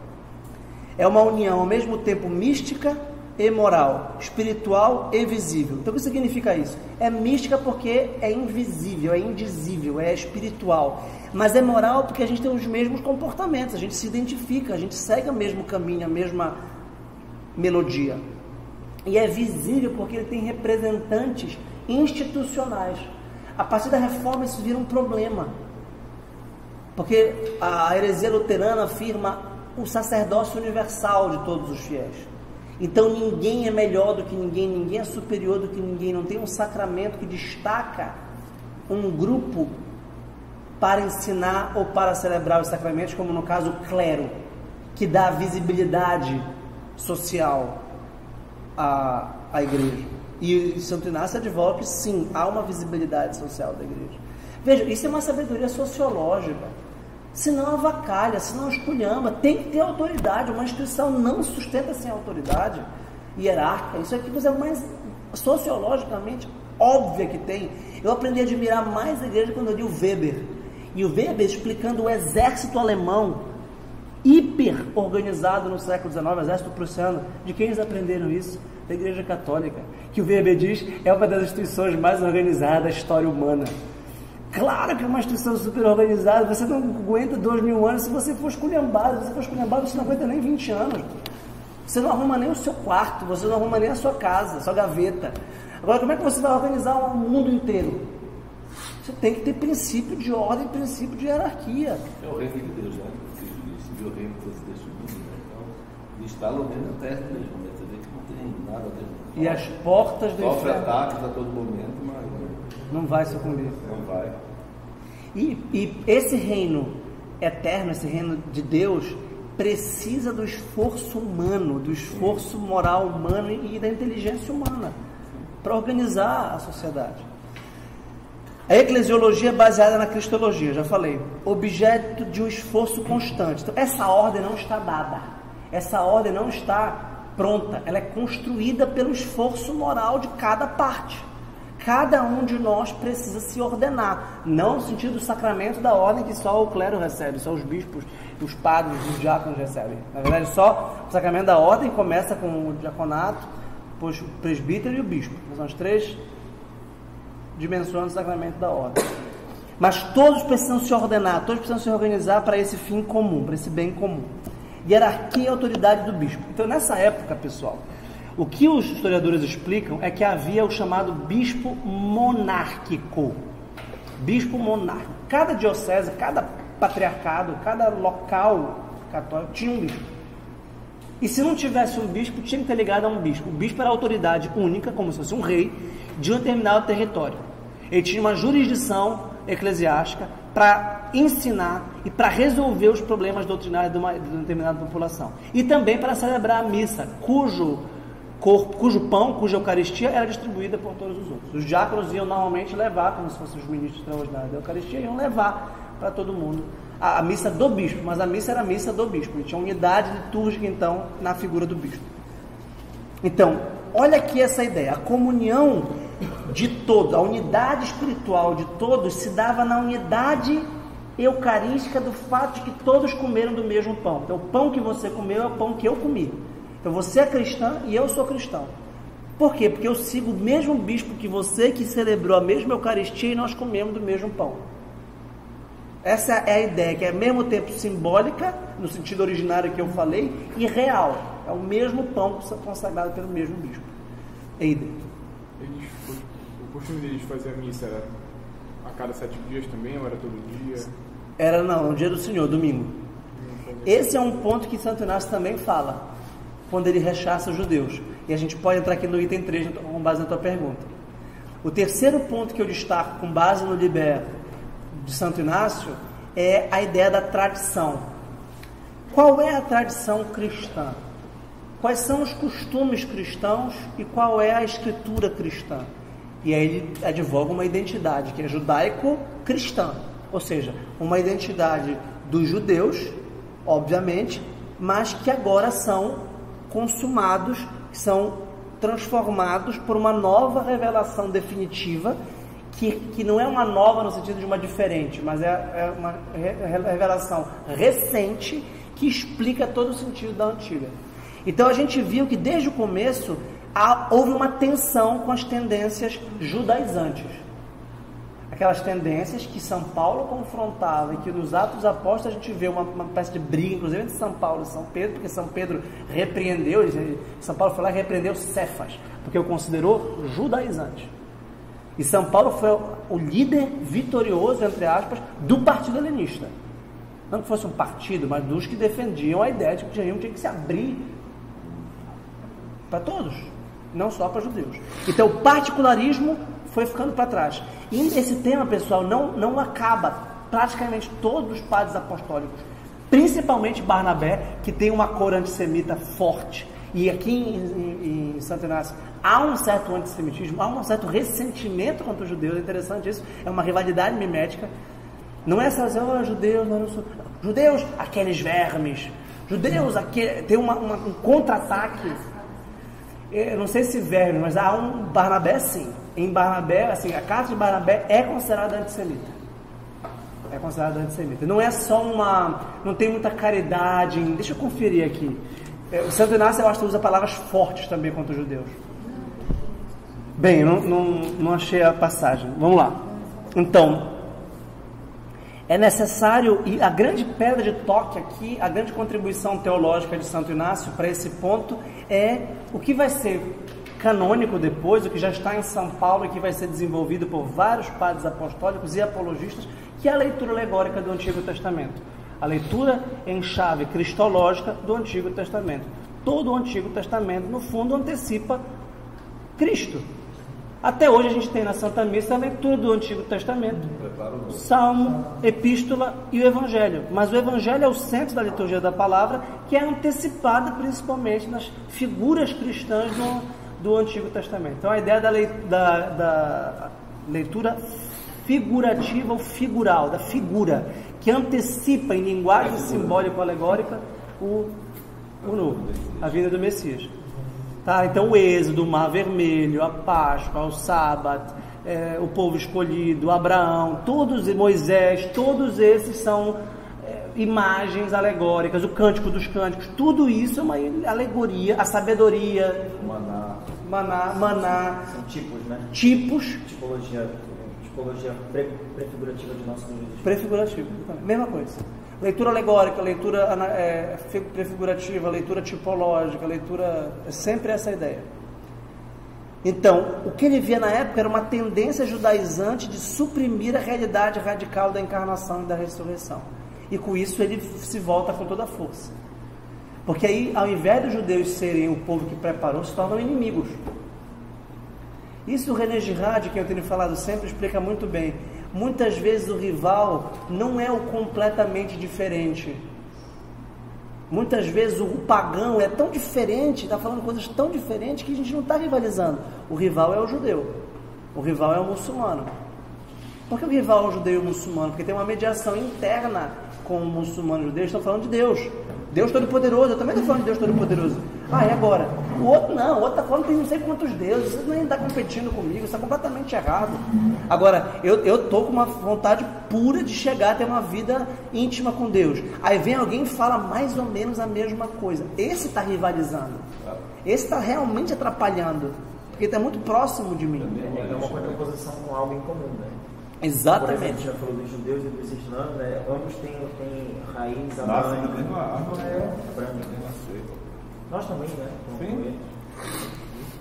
S1: É uma união ao mesmo tempo mística e moral, espiritual e visível. Então o que significa isso? É mística porque é invisível, é indizível, é espiritual. Mas é moral porque a gente tem os mesmos comportamentos, a gente se identifica, a gente segue o mesmo caminho, a mesma melodia. E é visível porque ele tem representantes institucionais. A partir da reforma isso vira um problema. Porque a heresia luterana afirma o sacerdócio universal de todos os fiéis. Então ninguém é melhor do que ninguém, ninguém é superior do que ninguém, não tem um sacramento que destaca um grupo para ensinar ou para celebrar os sacramentos, como no caso o clero, que dá visibilidade social à igreja. E Santo Inácio advoga que sim, há uma visibilidade social da igreja. Veja, isso é uma sabedoria sociológica. Se não avacalha, se não esculhamba, tem que ter autoridade. Uma instituição não se sustenta sem autoridade hierárquica. Isso aqui é mais sociologicamente óbvio que tem. Eu aprendi a admirar mais a igreja quando eu li o Weber. E o Weber explicando o exército alemão hiper organizado no século XIX, o exército prussiano. De quem eles aprenderam isso? Da Igreja Católica, que o Weber diz é uma das instituições mais organizadas da história humana. Claro que é uma instituição super organizada, você não aguenta 2000 anos, se você for esculhambado, você não aguenta nem 20 anos. Você não arruma nem o seu quarto, você não arruma nem a sua casa, a sua gaveta. Agora, como é que você vai organizar o mundo inteiro? Você tem que ter princípio de ordem, princípio de hierarquia.
S2: É o reino de Deus, né? O Cristo disse, viu o reino que você deixou de mundo, né? Então, ele está no reino da terra mesmo, né? Você vê que não tem nada a ver.
S1: E as portas do
S2: sofre
S1: inferno
S2: ataques a todo momento, mas
S1: não vai sucumbir.
S2: Não vai.
S1: E esse reino eterno, esse reino de Deus, precisa do esforço humano, do esforço moral humano e da inteligência humana para organizar a sociedade. A eclesiologia é baseada na cristologia, já falei, objeto de um esforço constante. Então, essa ordem não está dada, essa ordem não está pronta, ela é construída pelo esforço moral de cada parte. Cada um de nós precisa se ordenar, não no sentido do sacramento da ordem que só o clero recebe, só os bispos, os padres, os diáconos recebem. Na verdade, só o sacramento da ordem começa com o diaconato, depois o presbítero e o bispo. São as 3 dimensões do sacramento da ordem. Mas todos precisam se ordenar, todos precisam se organizar para esse fim comum, para esse bem comum. Hierarquia e autoridade do bispo. Então, nessa época, pessoal, o que os historiadores explicam é que havia o chamado bispo monárquico. Bispo monárquico. Cada diocese, cada patriarcado, cada local católico tinha um bispo. E se não tivesse um bispo, tinha que ter ligado a um bispo. O bispo era a autoridade única, como se fosse um rei, de um determinado território. Ele tinha uma jurisdição eclesiástica para ensinar e para resolver os problemas doutrinários de uma determinada população. E também para celebrar a missa, cujo pão, cuja Eucaristia era distribuída por todos os outros. Os diáconos iam normalmente levar, como se fossem os ministros extraordinários da Eucaristia, iam levar para todo mundo a missa do bispo, mas a missa era a missa do bispo, e tinha unidade litúrgica, então, na figura do bispo. Então, olha aqui essa ideia, a comunhão de todos, a unidade espiritual de todos se dava na unidade eucarística do fato de que todos comeram do mesmo pão. Então, o pão que você comeu é o pão que eu comi. Então, você é cristã e eu sou cristão. Por quê? Porque eu sigo o mesmo bispo que você, que celebrou a mesma Eucaristia, e nós comemos do mesmo pão. Essa é a ideia, que é ao mesmo tempo simbólica, no sentido originário que eu falei, e real. É o mesmo pão consagrado pelo mesmo bispo. Eider.
S5: O costume deles fazer a missa era a cada 7 dias também, ou era todo dia?
S1: Era não, no dia do Senhor, domingo. Esse é um ponto que Santo Inácio também fala, quando ele rechaça os judeus. E a gente pode entrar aqui no item 3, com base na tua pergunta. O terceiro ponto que eu destaco, com base no Liber de Santo Inácio, é a ideia da tradição. Qual é a tradição cristã? Quais são os costumes cristãos e qual é a escritura cristã? E aí ele advoga uma identidade que é judaico-cristã, ou seja, uma identidade dos judeus, obviamente, mas que agora são consumados, são transformados por uma nova revelação definitiva, que não é uma nova no sentido de uma diferente, mas é uma revelação recente que explica todo o sentido da antiga. Então a gente viu que desde o começo houve uma tensão com as tendências judaizantes. Aquelas tendências que São Paulo confrontava e que nos Atos dos Apóstolos a gente vê uma espécie de briga, inclusive entre São Paulo e São Pedro, porque São Pedro repreendeu, São Paulo foi lá e repreendeu Cefas, porque o considerou judaizante. E São Paulo foi o líder vitorioso, entre aspas, do partido helenista. Não que fosse um partido, mas dos que defendiam a ideia de que o judaísmo tinha que se abrir para todos, não só para judeus. Então o particularismo foi ficando para trás. E esse tema, pessoal, não acaba. Praticamente todos os padres apostólicos, principalmente Barnabé, que tem uma cor antissemita forte, e aqui em Santo Inácio há um certo antissemitismo, há um certo ressentimento contra os judeus. É interessante isso, é uma rivalidade mimética. Não é só dizer, judeus, não sou... Judeus, aqueles vermes. Judeus, tem um contra-ataque. Eu não sei se vermes, mas há um Barnabé, sim. Em Barnabé, assim, a carta de Barnabé é considerada antissemita. É considerada antissemita. Não é só não tem muita caridade. Deixa eu conferir aqui. O Santo Inácio, eu acho que usa palavras fortes também contra os judeus. Bem, não achei a passagem. Vamos lá. Então, é necessário, e a grande pedra de toque aqui, a grande contribuição teológica de Santo Inácio para esse ponto é o que vai ser canônico depois, o que já está em São Paulo e que vai ser desenvolvido por vários padres apostólicos e apologistas, que é a leitura alegórica do Antigo Testamento. A leitura em chave cristológica do Antigo Testamento. Todo o Antigo Testamento, no fundo, antecipa Cristo. Até hoje a gente tem na Santa Missa a leitura do Antigo Testamento, Salmo, Epístola e o Evangelho. Mas o Evangelho é o centro da liturgia da palavra, que é antecipada principalmente nas figuras cristãs do Antigo Testamento. Então a ideia da leitura figurativa ou figural, da figura, que antecipa em linguagem simbólico-alegórica o novo, a vinda do Messias. Tá? Então o Êxodo, o Mar Vermelho, a Páscoa, o Sábado, o povo escolhido, Abraão, Moisés, todos esses são imagens alegóricas, o Cântico dos Cânticos, tudo isso é uma alegoria, a sabedoria, maná,
S4: são tipos, né? Tipologia prefigurativa de nosso Deus.
S1: Prefigurativa, mesma coisa. Leitura alegórica, leitura prefigurativa, leitura tipológica, é sempre essa ideia. Então, o que ele via na época era uma tendência judaizante de suprimir a realidade radical da encarnação e da ressurreição. E com isso ele se volta com toda a força. Porque aí, ao invés dos judeus serem o povo que preparou, se tornam inimigos. Isso o René Girard, que eu tenho falado sempre, explica muito bem. muitas vezes o rival não é o completamente diferente. Muitas vezes o pagão é tão diferente, está falando coisas tão diferentes que a gente não está rivalizando. O rival é o judeu, o rival é o muçulmano. Por que o rival é o judeu e o muçulmano? Porque tem uma mediação interna com o muçulmano e o judeu. Estão falando de Deus, Deus Todo-Poderoso. Eu também estou falando de Deus Todo-Poderoso. E agora? O outro não, o outro está falando que tem não sei quantos deuses. Você nem está competindo comigo, isso está completamente errado. Agora, eu estou com uma vontade pura de chegar a ter uma vida íntima com Deus. Aí vem alguém e fala mais ou menos a mesma coisa. Esse está rivalizando. Esse está realmente atrapalhando. Porque está muito próximo de mim.
S4: É uma oposição com algo em comum, né?
S1: Exatamente.
S4: Por exemplo, já falou dos judeus e dos islãs, né? Ambos têm raiz
S2: Nasce
S4: abrâmica.
S2: da mesma árvore.
S4: Abrâmica. Nós também, né?
S2: Sim.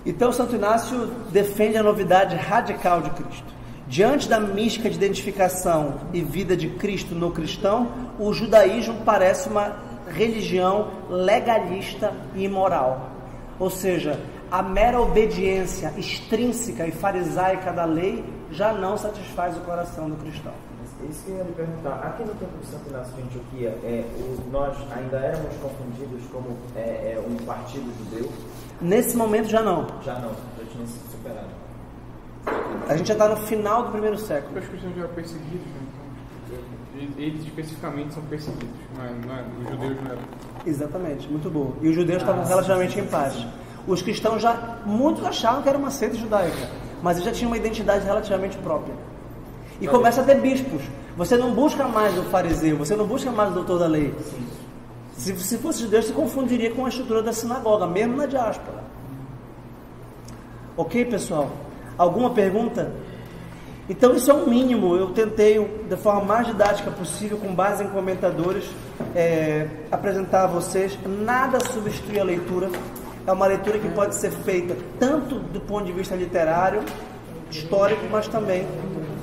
S1: Então, Santo Inácio defende a novidade radical de Cristo. Diante da mística de identificação e vida de Cristo no cristão, o judaísmo parece uma religião legalista e imoral. Ou seja, a mera obediência extrínseca e farisaica da lei já não satisfaz o coração do cristão.
S4: Isso que eu ia lhe perguntar. Aqui no tempo de Santo Inácio de Antioquia, nós ainda éramos confundidos como um partido judeu?
S1: Nesse momento já não.
S4: Já não, já tinha sido superado.
S1: A gente já está no final do primeiro século.
S5: Os cristãos já eram perseguidos, né? Então, eles especificamente são perseguidos, os judeus não eram.
S1: Exatamente, muito bom. E os judeus estavam relativamente em paz. Os cristãos muitos achavam que era uma seita judaica, mas eles já tinham uma identidade relativamente própria. E começa a ter bispos. Você não busca mais o fariseu, você não busca mais o doutor da lei. Se fosse judeu, se confundiria com a estrutura da sinagoga, mesmo na diáspora. Ok, pessoal? Alguma pergunta? Então isso é o mínimo. Eu tentei, da forma mais didática possível, com base em comentadores, apresentar a vocês. Nada substitui a leitura. É uma leitura que pode ser feita tanto do ponto de vista literário, histórico, mas também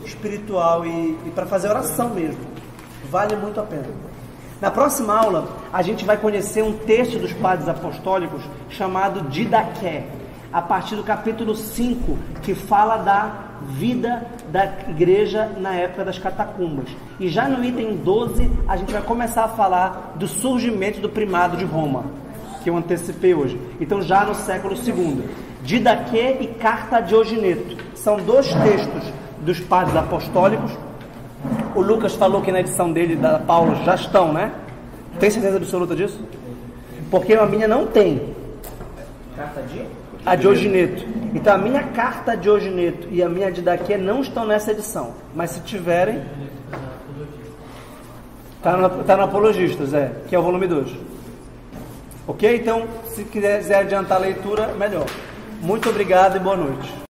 S1: espiritual e para fazer oração mesmo. Vale muito a pena. Na próxima aula, a gente vai conhecer um texto dos padres apostólicos chamado Didaqué, a partir do capítulo 5, que fala da vida da igreja na época das catacumbas. E já no item 12, a gente vai começar a falar do surgimento do primado de Roma, que eu antecipei hoje. Então já no século II. Didaqué e Carta a Diogineto. São dois textos dos padres apostólicos. O Lucas falou que na edição dele, da Paulo, já estão, né? Tem certeza absoluta disso? Porque a minha não tem.
S4: Carta de?
S1: A Diogineto. Então a minha Carta a Diogineto e a minha Didaqué não estão nessa edição. Mas se tiverem... Está no Apologistas, que é o volume 2. Ok? Então, se quiser adiantar a leitura, melhor. Muito obrigado e boa noite.